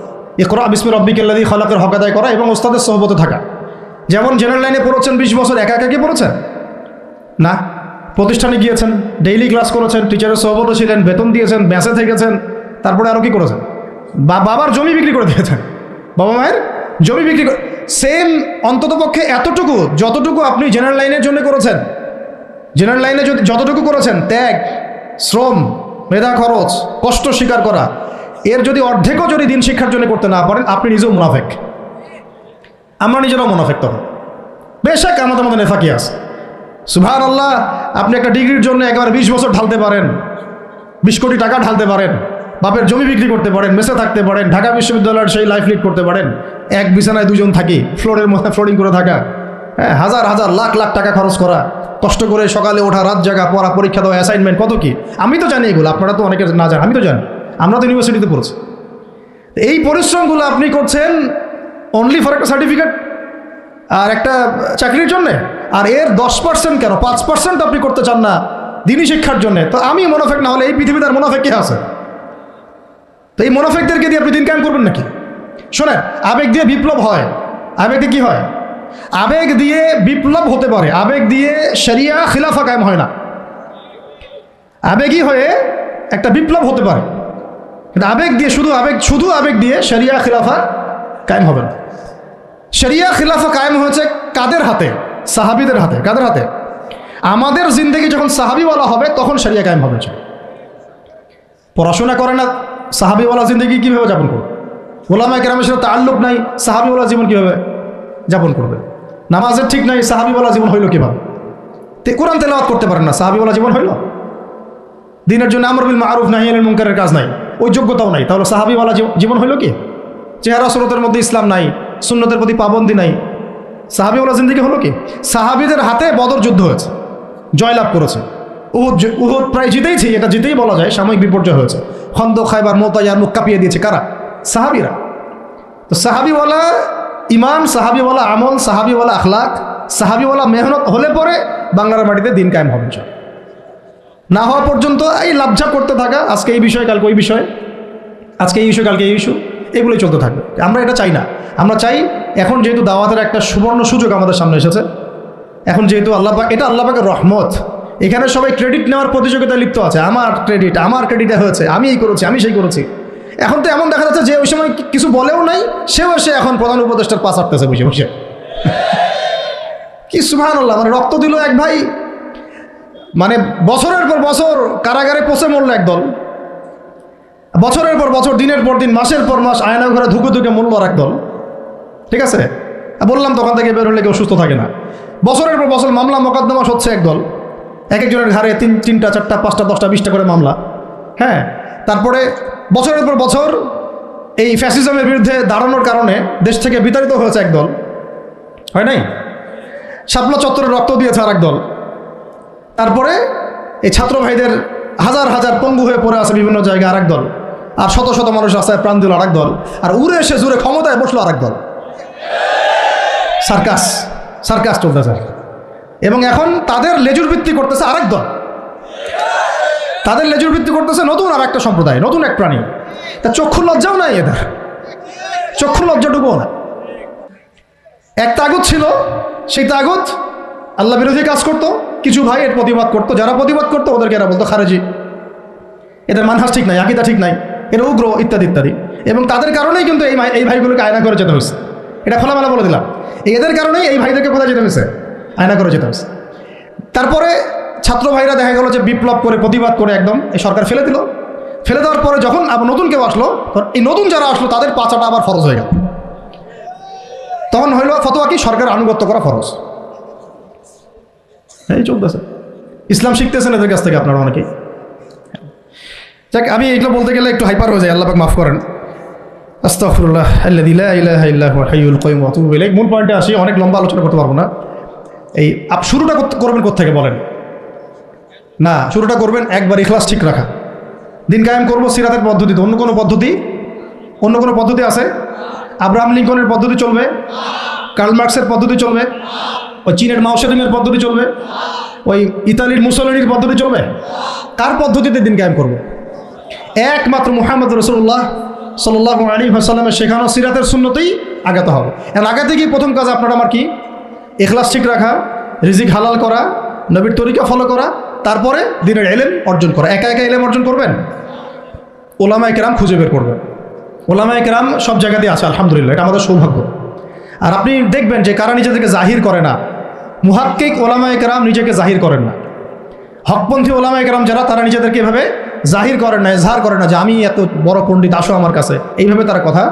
ইকরা বিসমি রাব্বিকাল্লাযী খালাকের হক আদায় করা এবং ওস্তাদের সহবতে থাকা। যেমন জেনারেল লাইনে পড়েছেন 20 বছর, একা একা কি পড়েছেন না, প্রতিষ্ঠানে গিয়েছেন, ডেইলি ক্লাস করেছেন, টিচারের সহবতে ছিলেন, বেতন দিয়েছেন, ব্যাসে থেকেছেন, তারপরে আরও কি করেছেন? বাবার জমি বিক্রি করে দিয়েছেন, বাবা মায়ের জমি বিক্রি করে। সেম অন্ততপক্ষে এতটুকু যতটুকু আপনি জেনারেল লাইনের জন্য করেছেন, জেনারেল লাইনে যতটুকু করেছেন, ত্যাগ, শ্রম, মেধা খরচ, কষ্ট স্বীকার করা, এর যদি অর্ধেকও যদি দিন শিক্ষার জন্য করতে না পারেন, আপনি নিজেও মুনাফেক। আমরা নিজেরাও মুনাফেক। তখন বেশক আমাদের মধ্যে নেফাকি আছে। সুবহানাল্লাহ, আপনি একটা ডিগ্রির জন্য একেবারে 20 বছর ঢালতে পারেন, 20 কোটি টাকা ঢালতে পারেন, বাপের জমি বিক্রি করতে পারেন, মেসে থাকতে পারেন, ঢাকা বিশ্ববিদ্যালয়ের সেই লাইফ লিড করতে পারেন, এক বিছানায় 2 জন থাকি, ফ্লোরের মধ্যে ফ্লোরিং করে থাকা, হ্যাঁ, হাজার হাজার লাখ লাখ টাকা খরচ করা, কষ্ট করে সকালে ওঠা, রাত জাগা, পড়া, পরীক্ষা দেওয়া, অ্যাসাইনমেন্ট, কত কি। আমি তো জানি এগুলো, আপনারা তো অনেকে না জানেন, আমি তো জানি, আমরা তো ইউনিভার্সিটিতে পড়েছি। এই পরিশ্রমগুলো আপনি করছেন অনলি ফর একটা সার্টিফিকেট আর একটা চাকরির জন্যে, আর এর 10% কেন 5% আপনি করতে চান না দিনী শিক্ষার জন্য। তো আমি মুনাফিক না হলে এই পৃথিবীতে আর মুনাফিক কে আছে? তো এই মুনাফিকদেরকে দিয়ে আপনি দিন কায়েম করবেন নাকি? শোনেন, আবেগ দিয়ে বিপ্লব হয়। আবেগ দিয়ে কি হয়? আবেগ দিয়ে বিপ্লব হতে পারে, আবেগ দিয়ে শরিয়া খিলাফা কায়েম হয় না। আবেগই হয়ে একটা বিপ্লব হতে পারে, কিন্তু আবেগ দিয়ে শুধু আবেগ দিয়ে শরিয়া খিলাফা কায়েম হবে না। শরিয়া খিলাফা কায়েম হয়েছে কাদের হাতে? সাহাবীদের হাতে। কাদের হাতে? আমাদের জিন্দেগি যখন সাহাবীওয়ালা হবে তখন শরিয়া কায়েম হবে। পড়াশোনা করে না, সাহাবীওয়ালা জিন্দেগি কীভাবে যাপন করবে? ওলামায়ে কেরামের সাথে তাআল্লুক নাই, সাহাবীওয়ালা জীবন কীভাবে যাপন করবে? নামাজের ঠিক নাই, সাহাবীওয়ালা জীবন হইল কীভাবে? কোরআন তেলাওয়াত করতে পারেন না, সাহাবীওয়ালা জীবন হইল? দিনের জন্য আমর বিল মারুফ নাহি আনিল মুনকারের কাজ নাই, ওই যোগ্যতাও নাই, তাহলে সাহাবীওয়ালা জীবন হইল কি? চেহারা সুরতের মধ্যে ইসলাম নাই, সুন্নতের প্রতি পাবন্দি নাই, সাহাবীওয়ালা জিন্দেগি হলো কি? সাহাবীদের হাতে বদর যুদ্ধ হয়েছে, জয়লাভ করেছে। উহুদ প্রায় জিতেইছে, এটা জিতেই বলা যায়, সাময়িক বিপর্যয় হয়েছে। খন্দক, খায়বার, মুতা, ইয়ারমুক কাঁপিয়ে দিয়েছে কারা? সাহাবীরা। তো সাহাবীওয়ালা ইমান, সাহাবীওয়ালা আমল, সাহাবীওয়ালা আখলাক, সাহাবীওয়ালা মেহনত হলে পরে বাংলার মাটিতে দিন কায়েম হবে। না হওয়া পর্যন্ত এই লাভঝাপ করতে থাকা, আজকে এই বিষয় কালকে ওই বিষয়, আজকে এই ইস্যু কালকে এই ইস্যু, এগুলোই চলতে থাকবে। আমরা এটা চাই না। আমরা চাই এখন যেহেতু দাওয়াতের একটা সুবর্ণ সুযোগ আমাদের সামনে এসেছে, এখন যেহেতু আল্লাহ পাক, এটা আল্লাহ পাকের রহমত, এখানে সবাই ক্রেডিট নেওয়ার প্রতিযোগিতায় লিপ্ত আছে। আমার ক্রেডিটে হয়েছে, আমি এই করেছি, আমি সেই করেছি। এখন তো এমন দেখা যাচ্ছে যে ওই সময় কিছু বলেও নাই, সেও এসে এখন প্রধান উপদেষ্টার পাশ হাঁটতেছে বসে বসে। কি সুবহানাল্লাহ! মানে রক্ত দিল এক ভাই, মানে বছরের পর বছর কারাগারে পচে মরল একদল, বছরের পর বছর, দিনের পর দিন, মাসের পর মাস আয়না ঘরে ধুকে ধুকে মরল আর একদল। ঠিক আছে, বললাম তখন থেকে বের হলে কেউ সুস্থ থাকে না। বছরের পর বছর মামলা মোকদ্দমা হচ্ছে একদল, এক একজনের ঘাড়ে 3টা 4টা 5টা 10টা 20টা করে মামলা। হ্যাঁ, তারপরে বছরের পর বছর এই ফ্যাসিজমের বিরুদ্ধে দাঁড়ানোর কারণে দেশ থেকে বিতাড়িত হয়েছে একদল, হয় নাই? শাপলা চত্বরে রক্ত দিয়েছে আর একদল। তারপরে এই ছাত্র ভাইদের হাজার হাজার পঙ্গু হয়ে পড়ে আছে বিভিন্ন জায়গায় আর একদল, আর শত শত মানুষ রাস্তায় প্রাণ দিল আর একদল, আর উড়ে এসে জুড়ে ক্ষমতায় বসলো আর একদল। সার্কাস চলতেছে। এবং এখন তাদের লেজুর ভিত্তি করতেছে আরেক দল, তাদের লেজুর ভিত্তি করতেছে নতুন আর একটা সম্প্রদায়, নতুন এক প্রাণী। তা চক্ষু লজ্জাও নাই এদের, চক্ষু লজ্জাটুকুও না। এক তাগুত ছিল, সেই তাগুত আল্লাহ বিরোধী কাজ করতো, কিছু ভাই এর প্রতিবাদ করতো, যারা প্রতিবাদ করতো ওদেরকে এরা বলতো খারেজি, এদের মানহাজ ঠিক নাই, আকীদা ঠিক নাই, এরা উগ্র, ইত্যাদি ইত্যাদি। এবং তাদের কারণেই কিন্তু এই ভাইগুলোকে আয়না করে যেতে হয়েছে। এটা খোলামেলা বলে দিলাম, এদের কারণেই এই ভাইদেরকে কোথায় যেতে হয়েছে? আয়না করে যেতে হয়েছে। তারপরে ছাত্র ভাইরা দেখা গেল যে বিপ্লব করে, প্রতিবাদ করে একদম এই সরকার ফেলে দিল। ফেলে দেওয়ার পরে যখন আবার নতুন কেউ আসলো, এই নতুন যারা আসলো তাদের পাচাটা আবার ফরজ হয়ে গেল। তখন হইল ফতোয়া কি? সরকারের আনুগত্য করা ফরজ। এই চলতেছে। ইসলাম শিখতেছেন এদের কাছ থেকে আপনারা অনেকেই। যাক, আমি এগুলো বলতে গেলে একটু হাইপার হয়ে যায়, আল্লাহ পাক মাফ করেন। আস্তাগফিরুল্লাহ আল্লাযী লা ইলাহা ইল্লা হুয়াল হাইয়ুল কাইয়্যুম ওয়া আতুবু ইলাইহি। মূল পয়েন্টে আসি, অনেক লম্বা আলোচনা করতে পারবো না। এই শুরুটা করবেন কোত্থেকে বলেন? না, শুরুটা করবেন একবার ইখলাস ঠিক রাখা। দিন কায়েম করবো সিরাতের পদ্ধতিতে। অন্য কোনো পদ্ধতি আছে? আব্রাহাম লিঙ্কনের পদ্ধতি চলবে? কার্ল মার্কসের পদ্ধতি চলবে? ওই চীনের মাও সেতুংয়ের পদ্ধতি চলবে? ওই ইতালির মুসোলিনির পদ্ধতি চলবে? কার পদ্ধতিতে দিন কায়েম করবো? একমাত্র মুহাম্মদ রাসূলুল্লাহ সাল্লাল্লাহু আলাইহি ওয়াসাল্লামের শেখানো সিরাতের সুন্নতেই আগাতে হবে। এখন আগাতে গিয়ে প্রথম কাজ আপনার আমার কি? ইখলাস ঠিক রাখা, রিজিক হালাল করা, নবীর তরিকা ফলো করা, তারপরে দ্বীনের ইলম অর্জন করা। একা একা ইলম অর্জন করবেন? ওলামায়ে কেরাম খুঁজে বের করবেন। ওলামায়ে কেরাম সব জায়গাতেই আছে, আলহামদুলিল্লাহ, এটা আমাদের সৌভাগ্য। আর আপনি দেখবেন যে কারা নিজেদেরকে জাহির করে না, মুহাক্কিক ওলামায়ে কেরাম নিজেকে জাহির করেন না। হকপন্থী ওলামায়ে কেরাম যারা, তারা নিজেদেরকে এভাবে জাহির করেন না, ইজহার করেন না যে আমি এত বড় পণ্ডিত, আসো আমার কাছে, এইভাবে তারা কথা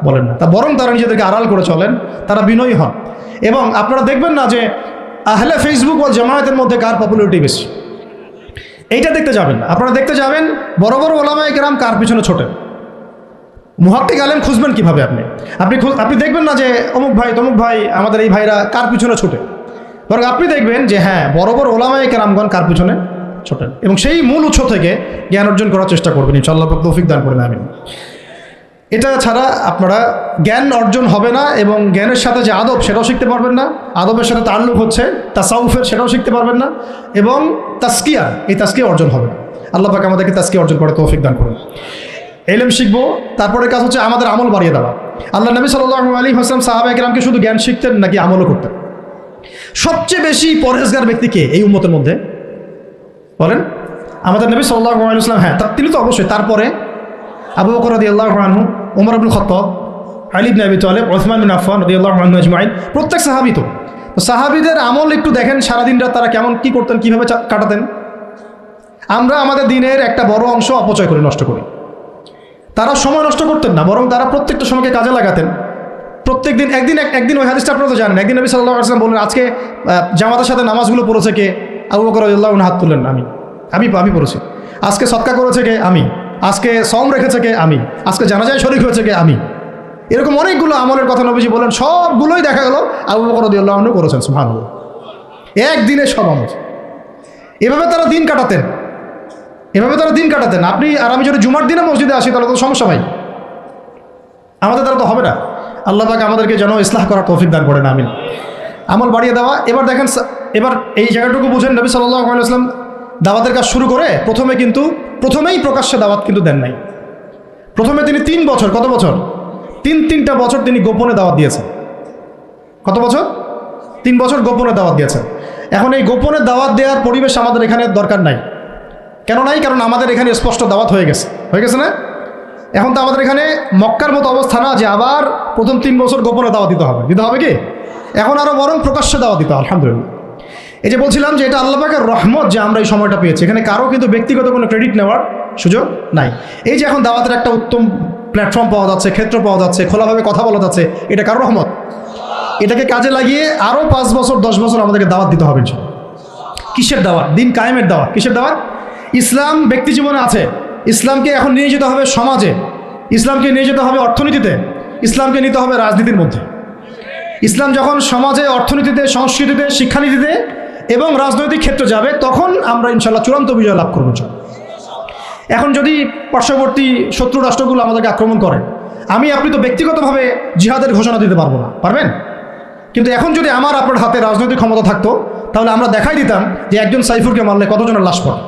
বলেন না। তা বরং তারা নিজেদেরকে আড়াল করে চলেন, তারা বিনয়ী হন। এবং আপনারা দেখবেন না যে আহলে ফেসবুক ও জামায়াতের মধ্যে কার পপুলারিটি বেশি, এইটা দেখতে যাবেন না। আপনারা দেখতে যাবেন বড় বড় ওলামায়ে কেরাম কার পিছনে ছোটেন। মুহাক্কিক আলেম খুঁজবেন কিভাবে? আপনি দেখবেন না যে অমুক ভাই তমুক ভাই, আমাদের এই ভাইরা কার পিছনে ছোটে, বরং আপনি দেখবেন যে হ্যাঁ, বড় বড় ওলামায়ে কেরামগণ কার পিছনে ছোটেন, এবং সেই মূল উৎস থেকে জ্ঞান অর্জন করার চেষ্টা করবেন। ইনশাআল্লাহ তৌফিক দান করেন, আমিন। এটা ছাড়া আপনারা জ্ঞান অর্জন হবে না, এবং জ্ঞানের সাথে যে আদব সেটাও শিখতে পারবেন না, আদবের সাথে তাল্লুক হচ্ছে তাসাউফের সেটাও শিখতে পারবেন না, এবং তাসকিয়া এই তাসকিয়া অর্জন হবে না। আল্লাহ পাক আমাদেরকে তাসকিয়া অর্জন করে তৌফিক দান করুন। ইলম শিখবো, তারপরে কাজ হচ্ছে আমাদের আমল বাড়িয়ে দেওয়া। আল্লাহ নবী সাল্লাল্লাহু আলাইহি ওয়াসাল্লাম সাহাবায়ে কেরামকে শুধু জ্ঞান শিখতেন নাকি আমলও করতেন? সবচেয়ে বেশি পরহেজগার ব্যক্তি কে এই উম্মতের মধ্যে বলেন? আমাদের নবী সাল্লাল্লাহু আলাইহি ওয়াসাল্লাম। হ্যাঁ, তিনি তো অবশ্যই। তারপরে আবু বকর রাদিয়াল্লাহু আনহু, ওমর ইবনুল খাত্তাব, আলী ইবনে আবি তালেব, ওসমান বিন আফফান রাদিয়াল্লাহু আনহু আজমাইন, প্রত্যেক সাহাবী। তো সাহাবীদের আমল একটু দেখেন, সারাদিন রাত তারা কেমন কি করতেন, কিভাবে কাটাতেন। আমরা আমাদের দিনের একটা বড় অংশ অপচয় করে নষ্ট করি। তারা সময় নষ্ট করতেন না, বরং তারা প্রত্যেকটা সময়কে কাজে লাগাতেন। প্রত্যেক দিন একদিন ওই হাদিসটা আপনারা তো জানেন, একদিন নবী সাল্লাল্লাহু আলাইহি ওয়াসাল্লাম বললেন, আজকে জামাতের সাথে নামাজগুলো পড়েছে কে? আবু বকর রাদিয়াল্লাহু আনহু হাত তুললেন, আমি পড়েছি। আজকে সদকা করেছে কে? আমি। আজকে সওম রেখেছে কে? আমি। আজকে জানাজায় শরীক হয়েছে কে? আমি। এরকম অনেকগুলো আমলের কথা নবীজি বলেন, সবগুলোই দেখা গেল আবু বকর রাদিয়াল্লাহু আনহু করেছেন। সুবহানাল্লাহ, একদিনে সব আমল। এভাবে তারা দিন কাটাতেন। আপনি আর আমি যদি জুমার দিনে মসজিদে আসি তাহলে তো সমস্যা ভাই, আমাদের দ্বারা তো হবে না। আল্লাহ পাক আমাদেরকে যেন ইসলাহ করার তৌফিক দান করেন, আমিন। আমল বাড়িয়ে দেওয়া। এবার দেখেন, এবার এই জায়গাটুকু বুঝেন, নবী সাল্লাল্লাহু আলাইহি ওয়াসাল্লাম দাওয়াতের কাজ শুরু করে প্রথমেই প্রকাশ্যে দাওয়াত কিন্তু দেন নাই। প্রথমে তিনি 3 বছর, কত বছর? তিনটা বছর তিনি গোপনে দাওয়াত দিয়েছেন। কত বছর? 3 বছর গোপনে দাওয়াত দিয়েছেন। এখন এই গোপনে দাওয়াত দেওয়ার পরিবেশ আমাদের এখানে দরকার নাই। কেন নাই? কারণ আমাদের এখানে স্পষ্ট দাওয়াত হয়ে গেছে না? এখন তো আমাদের এখানে মক্কার মতো অবস্থা না যে আবার প্রথম 3 বছর গোপনে দাওয়াত দিতে হবে কি? এখন আরও বরং প্রকাশ্যে দাওয়াত দিতে হবে, আলহামদুলিল্লাহ। এই যে বলছিলাম যে এটা আল্লাহ পাকের রহমত যে আমরা এই সময়টা পেয়েছি, এখানে কারো কিন্তু ব্যক্তিগত কোনো ক্রেডিট নেওয়ার সুযোগ নাই। এই যে এখন দাওয়াতের একটা উত্তম প্ল্যাটফর্ম পাওয়া যাচ্ছে, ক্ষেত্র পাওয়া যাচ্ছে, খোলাভাবে কথা বলা যাচ্ছে, এটা কারো রহমত। এটাকে কাজে লাগিয়ে আরও 5 বছর 10 বছর আমাদেরকে দাওয়াত দিতে হবে। কিসের দাওয়াত? দিন কায়েমের দাওয়াত। কিসের দাওয়াত? ইসলাম ব্যক্তি জীবনে আছে, ইসলামকে এখন নিয়ে যেতে হবে সমাজে, ইসলামকে নিয়ে যেতে হবে অর্থনীতিতে, ইসলামকে নিতে হবে রাজনীতির মধ্যে। ইসলাম যখন সমাজে, অর্থনীতিতে, সংস্কৃতিতে, শিক্ষানীতিতে এবং রাজনৈতিক ক্ষেত্রে যাবে, তখন আমরা ইনশাআল্লাহ চূড়ান্ত বিজয় লাভ করব। এখন যদি পার্শ্ববর্তী শত্রু রাষ্ট্রগুলো আমাদেরকে আক্রমণ করে, আপনি তো ব্যক্তিগতভাবে জিহাদের ঘোষণা দিতে পারবো না, পারবেন? কিন্তু এখন যদি আপনার হাতে রাজনৈতিক ক্ষমতা থাকতো, তাহলে আমরা দেখাই দিতাম যে একজন সাইফুরকে মারলে কতজনের লাশ পড়ে।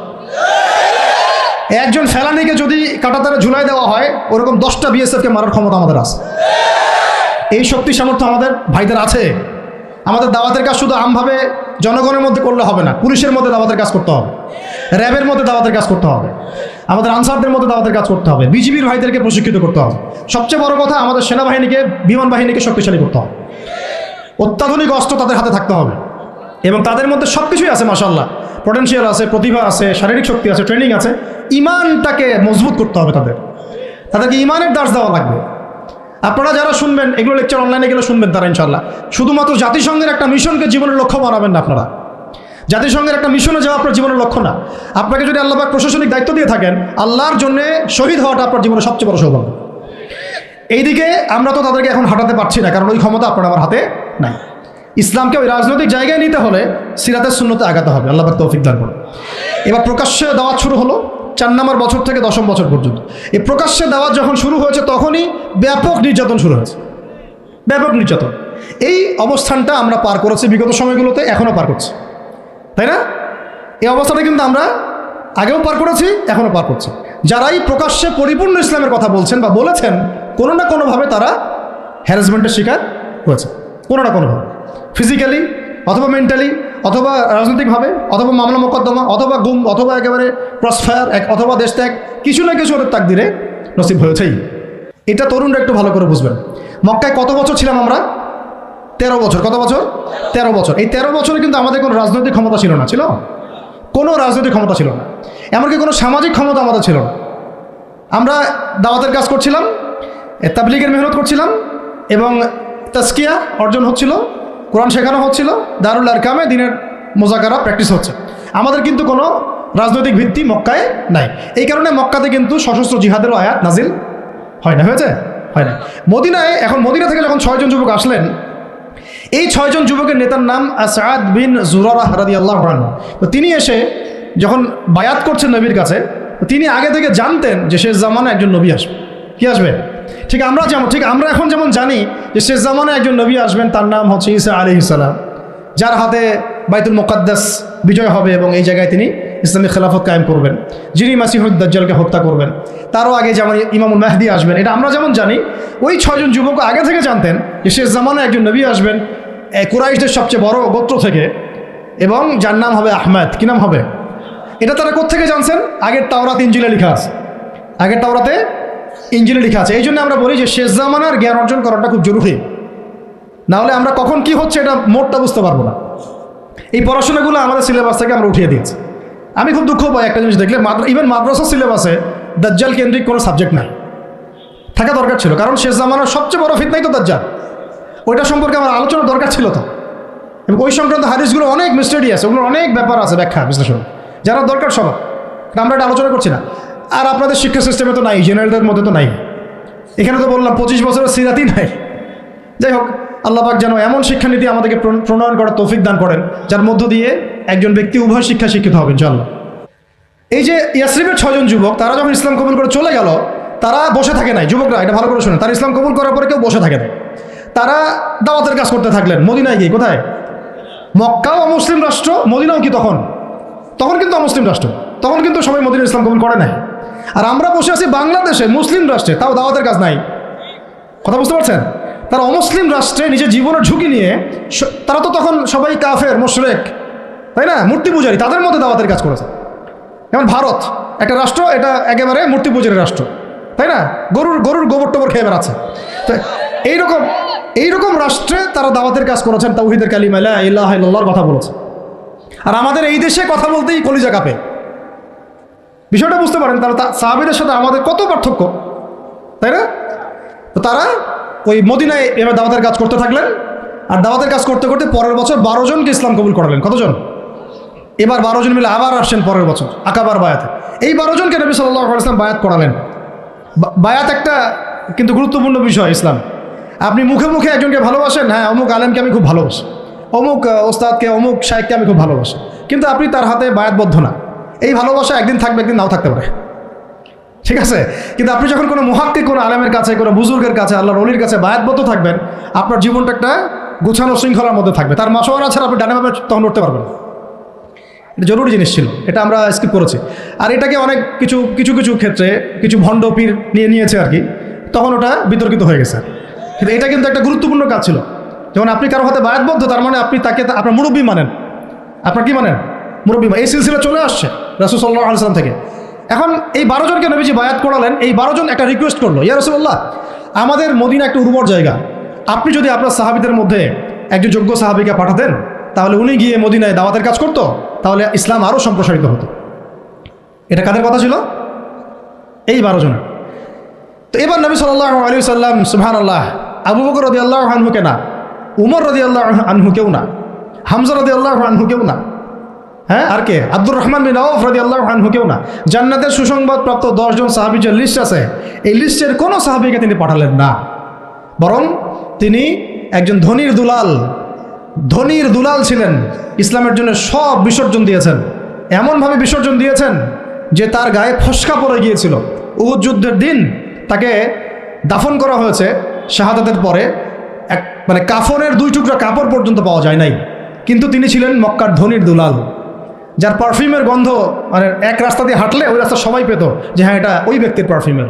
একজন ফেলানিকে যদি কাঁটাতারে ঝুলাই দেওয়া হয়, ওরকম 10টা বিএসএফকে মারার ক্ষমতা আমাদের আছে। এই শক্তি সামর্থ্য আমাদের ভাইদের আছে। আমাদের দাওয়াতের কাজ শুধু আমভাবে জনগণের মধ্যে করলে হবে না, পুলিশের মধ্যে দাওয়াতের কাজ করতে হবে, র্যাবের মধ্যে দাওয়াতের কাজ করতে হবে, আমাদের আনসারদের মধ্যে দাওয়াতের কাজ করতে হবে, বিজিবির ভাইদেরকে প্রশিক্ষিত করতে হবে। সবচেয়ে বড় কথা, আমাদের সেনাবাহিনীকে, বিমান বাহিনীকে শক্তিশালী করতে হবে। অত্যাধুনিক অস্ত্র তাদের হাতে থাকতে হবে, এবং তাদের মধ্যে সব কিছুই আছে, মাশাআল্লাহ। পটেনশিয়াল আছে, প্রতিভা আছে, শারীরিক শক্তি আছে, ট্রেনিং আছে। ইমানটাকে মজবুত করতে হবে তাদেরকে ইমানের দাস দেওয়া লাগবে। আপনারা যারা শুনবেন এগুলো লেকচার অনলাইনে গেলে শুনবেন, তারা ইনশাআল্লাহ শুধুমাত্র জাতিসংঘের একটা মিশনকে জীবনের লক্ষ্য বানাবেন না। আপনারা জাতিসংঘের একটা মিশনে যাওয়া আপনার জীবনের লক্ষ্য না। আপনাকে যদি আল্লাহ পাক প্রশাসনিক দায়িত্ব দিয়ে থাকেন, আল্লাহর জন্য শহীদ হওয়াটা আপনার জীবনের সবচেয়ে বড় সৌভাগ্য। এইদিকে আমরা তো তাদেরকে এখন হাঁটাতে পারছি না, কারণ ওই ক্ষমতা আপনার আমার হাতে নাই। ইসলামকে ওই রাজনৈতিক জায়গায় নিতে হলে সিরাতের সুন্নতে আগাতে হবে। আল্লাহ পাক তৌফিক দান করুন। এবার প্রকাশ্যে দাওয়াত শুরু হলো 4 নম্বর বছর থেকে 10ম বছর পর্যন্ত। এই প্রকাশ্যে দাওয়াত যখন শুরু হয়েছে, তখনই ব্যাপক নির্যাতন শুরু হয়েছে, ব্যাপক নির্যাতন। এই অবস্থানটা আমরা পার করেছি বিগত সময়গুলোতে, এখনও পার করছি, তাই না? এই অবস্থাটা কিন্তু আমরা আগেও পার করেছি, এখনও পার করছি। যারাই প্রকাশ্যে পরিপূর্ণ ইসলামের কথা বলছেন বা বলেছেন, কোনো না কোনোভাবে তারা হ্যারাসমেন্টের শিকার হয়েছে, কোনো না কোনোভাবে, ফিজিক্যালি অথবা মেন্টালি অথবা রাজনৈতিকভাবে অথবা মামলা মোকদ্দমা অথবা গুম অথবা একেবারে ক্রসফায়ার অথবা দেশ ত্যাগ, কিছু না কিছু ওদের তাকদিরে নসিব হয়েছেই। এটা তরুণরা একটু ভালো করে বুঝবেন। মক্কায় কত বছর ছিলাম আমরা? 13 বছর। কত বছর? 13 বছর। এই 13 বছরে কিন্তু আমাদের কোনো রাজনৈতিক ক্ষমতা ছিল না, কোনো রাজনৈতিক ক্ষমতা ছিল না, এমনকি কোনো সামাজিক ক্ষমতা আমাদের ছিল না। আমরা দাওয়াতের কাজ করছিলাম, তাবলীগের মেহনত করছিলাম, এবং তাজকিয়া অর্জন হচ্ছিল, কোরআন শেখানো হচ্ছিল, দারুল আরকামে দিনের মোজাকারা প্র্যাকটিস হচ্ছে। আমাদের কিন্তু কোনো রাজনৈতিক ভিত্তি মক্কায় নাই। এই কারণে মক্কাতে কিন্তু সশস্ত্র জিহাদেরও আয়াত নাজিল হয় না। হয়েছে? হয় না। মদিনায়, এখন মদিনা থেকে যখন 6 জন যুবক আসলেন, এই 6 জন যুবকের নেতার নাম আসাদ বিন জুরারাহ রাদিয়াল্লাহু আনহু। তো তিনি এসে যখন বায়াত করছেন নবীর কাছে, তিনি আগে থেকে জানতেন যে শেষ জামানায় একজন নবী আসবে। কি আসবে? ঠিক আমরা এখন যেমন জানি যে শেষ জামানায় একজন নবী আসবেন, তার নাম হচ্ছে ঈসা আলাইহিস সালাম, যার হাতে বাইতুল মুকাদ্দাস বিজয় হবে এবং এই জায়গায় তিনি ইসলামী খেলাফত কায়েম করবেন, যিনি মাসিহুদ দাজ্জালকে হত্যা করবেন। তারও আগে যেমন ইমামুল মাহদি আসবেন, এটা আমরা যেমন জানি, ওই 6 জন যুবক আগে থেকে জানতেন যে শেষ জামানায় একজন নবী আসবেন কুরাইশদের সবচেয়ে বড় গোত্র থেকে, এবং যার নাম হবে আহমেদ। কি নাম হবে? এটা তারা কোত্থেকে জানছেন? আগের তাওরাত ইনজিলে লেখা আছে, আগের তাওরাতে ইনজিলে লেখা আছে। এই জন্য আমরা বলি যে শেষ জামানার জ্ঞান অর্জন করাটা খুব জরুরি, না হলে আমরা কখন কি হচ্ছে এটা মোটটা বুঝতে পারবো না। এই পড়াশোনাগুলো আমাদের সিলেবাস থেকে আমরা উঠিয়ে দিয়েছি। আমি খুব দুঃখ পাই একটা জিনিস দেখলে, ইভেন মাদ্রাসা সিলেবাসে দাজ্জাল কেন্দ্রিক কোনো সাবজেক্ট নাই, থাকা দরকার ছিল, কারণ শেষ জামানার সবচেয়ে বড় ফিতনাই তো দাজ্জাল। ওইটা সম্পর্কে আমার আলোচনা দরকার ছিল তো, এবং ওই সংক্রান্ত হাদিসগুলো অনেক মিস্টেরিয়াস, ওগুলোর অনেক ব্যাপার আছে, ব্যাখ্যা বিশ্লেষণ যারা দরকার সবার, আমরা এটা আলোচনা করছি না। আর আপনাদের শিক্ষা সিস্টেমে তো নাই, জেনারেলদের মধ্যে তো নাই, এখানে তো বললাম 25 বছরের সিরাতই নাই। যাই হোক, আল্লাহ পাক যেন এমন শিক্ষানীতি আমাদেরকে প্রণয়ন করার তৌফিক দান করেন, যার মধ্য দিয়ে একজন ব্যক্তি উভয় শিক্ষা শিক্ষিত হবে ইনশাআল্লাহ। এই যে ইয়াসরিবের 6 জন যুবক, তারা যখন ইসলাম কবুল করে চলে গেল, তারা বসে থাকে নাই। যুবকরা এটা ভালো করে শোনেন, তারা ইসলাম কবুল করার পরে কেউ বসে থাকে না, তারা দাওয়াতের কাজ করতে থাকলেন। মদিনায় গিয়ে, কোথায়? মক্কাও অমুসলিম রাষ্ট্র, মদিনাও কি তখন কিন্তু অমুসলিম রাষ্ট্র, তখন কিন্তু সবাই মদিনা ইসলাম কবুল করে নাই। আর আমরা বসে আছি বাংলাদেশে মুসলিম রাষ্ট্রে, তাও দাওয়াতের কাজ নাই। কথা বুঝতে পারছেন? তারা অমুসলিম রাষ্ট্রে নিজের জীবনের ঝুঁকি নিয়ে, তারা তো তখন সবাই কাফের, মুশরিক, তাই না, মূর্তি পূজারী, তাদের মধ্যে দাওয়াতের কাজ করেছে। যেমন ভারত একটা রাষ্ট্র, এটা একেবারে মূর্তি পূজারী রাষ্ট্র, তাই না, গরুর গোবর টোবর খেয়ে বেড়াচ্ছে। তো এইরকম রাষ্ট্রে তারা দাওয়াতের কাজ করেছেন, তাওহীদের কালিমা লা ইলাহা ইল্লাল্লাহর কথা বলেছে। আর আমাদের এই দেশে কথা বলতেই কলিজা কাঁপে। বিষয়টা বুঝতে পারেন, তারা সাহাবীদের সাথে আমাদের কত পার্থক্য, তাই না? তো তারা ওই মদিনায় এবার দাওয়াতের কাজ করতে থাকলেন, আর দাওয়াতের কাজ করতে করতে পরের বছর 12 জনকে ইসলাম কবুল করালেন। কতজন? এবার 12 জন মিলে আবার আসছেন পরের বছর আকাবার বায়াতে। এই 12 জনকে নবী সাল্লাল্লাহু আলাইহি ওয়াসাল্লাম বায়াত করালেন। বায়াত একটা কিন্তু গুরুত্বপূর্ণ বিষয় ইসলাম। আপনি মুখে মুখে একজনকে ভালোবাসেন, হ্যাঁ অমুক আলেমকে আমি খুব ভালোবাসি, অমুক ওস্তাদকে, অমুক শাইখকে আমি খুব ভালোবাসি, কিন্তু আপনি তার হাতে বায়াতবদ্ধ না। এই ভালোবাসা একদিন থাকবে, একদিন নাও থাকতে পারে, ঠিক আছে? কিন্তু আপনি যখন কোনো মুহাক্কিক, কোনো আলেমের কাছে, কোনো বুজুর্গের কাছে, আল্লাহর ওলির কাছে বায়াতবদ্ধ থাকবেন, আপনার জীবনটা একটা গোছানো শৃঙ্খলার মধ্যে থাকবে। তার মাসওয়ারা ছাড়া আপনি ডানে বামে তখন উঠতে পারবেন না। এটা জরুরি জিনিস ছিল, এটা আমরা স্কিপ করেছি। আর এটাকে অনেক কিছু ক্ষেত্রে কিছু ভণ্ড পীর নিয়েছে আর কি, তখন ওটা বিতর্কিত হয়ে গেছে। কিন্তু এটা কিন্তু একটা গুরুত্বপূর্ণ কাজ ছিল। যেমন আপনি কারো হাতে বায়াতবদ্ধ, তার মানে আপনি তাকে আপনার মুরব্বী মানেন। আপনার কি মানেন? মুরব্বী। এই সিলসিলা চলে আসছে রাসূল সাল্লাল্লাহু আলাইহি ওয়াসাল্লাম থেকে। এখন এই 12 জনকে নবীজি বায়াত করালেন। এই 12 জন একটা রিকোয়েস্ট করলো, ইয়া রাসূলুল্লাহ, আমাদের মদিনা একটা উর্বর জায়গা, আপনি যদি আপনার সাহাবীদের মধ্যে একজন যোগ্য সাহাবীকে পাঠাতেন, তাহলে উনি গিয়ে মদিনায় দাওয়াতের কাজ করতো, তাহলে ইসলাম আরও সম্প্রসারিত হতো। এটা কাদের কথা ছিল? এই 12 জনের। তো এবার নবী সাল্লাল্লাহু আলাইহি ওয়াসাল্লাম, সুবহানাল্লাহ, আবু বকর রাদিয়াল্লাহু আনহুকে না, উমর রাদিয়াল্লাহু আনহুকেও না, হামজা রাদিয়াল্লাহু আনহুকেও না, হ্যাঁ আর কে, আব্দুর রহমান বিন আউফ রাদিয়াল্লাহু আনহুকেও না, জান্নাতের সুসংবাদ প্রাপ্ত 10 জন সাহাবীর যে লিস্ট আছে, এই লিস্টের কোনো সাহাবীকে তিনি পাঠালেন না। বরং তিনি একজন ধনীর দুলাল ছিলেন, ইসলামের জন্য সব বিসর্জন দিয়েছেন, এমনভাবে বিসর্জন দিয়েছেন যে তার গায়ে ফসকা পড়ে গিয়েছিল। উহুদ যুদ্ধের দিন তাকে দাফন করা হয়েছে শাহাদাতের পরে, মানে কাফনের 2 টুকরা কাপড় পর্যন্ত পাওয়া যায় নাই। কিন্তু তিনি ছিলেন মক্কার ধনীর দুলাল, যার পারফিউমের গন্ধ মানে এক রাস্তা দিয়ে হাঁটলে ওই রাস্তা সবাই পেত যে হ্যাঁ এটা ওই ব্যক্তির পারফিউমের।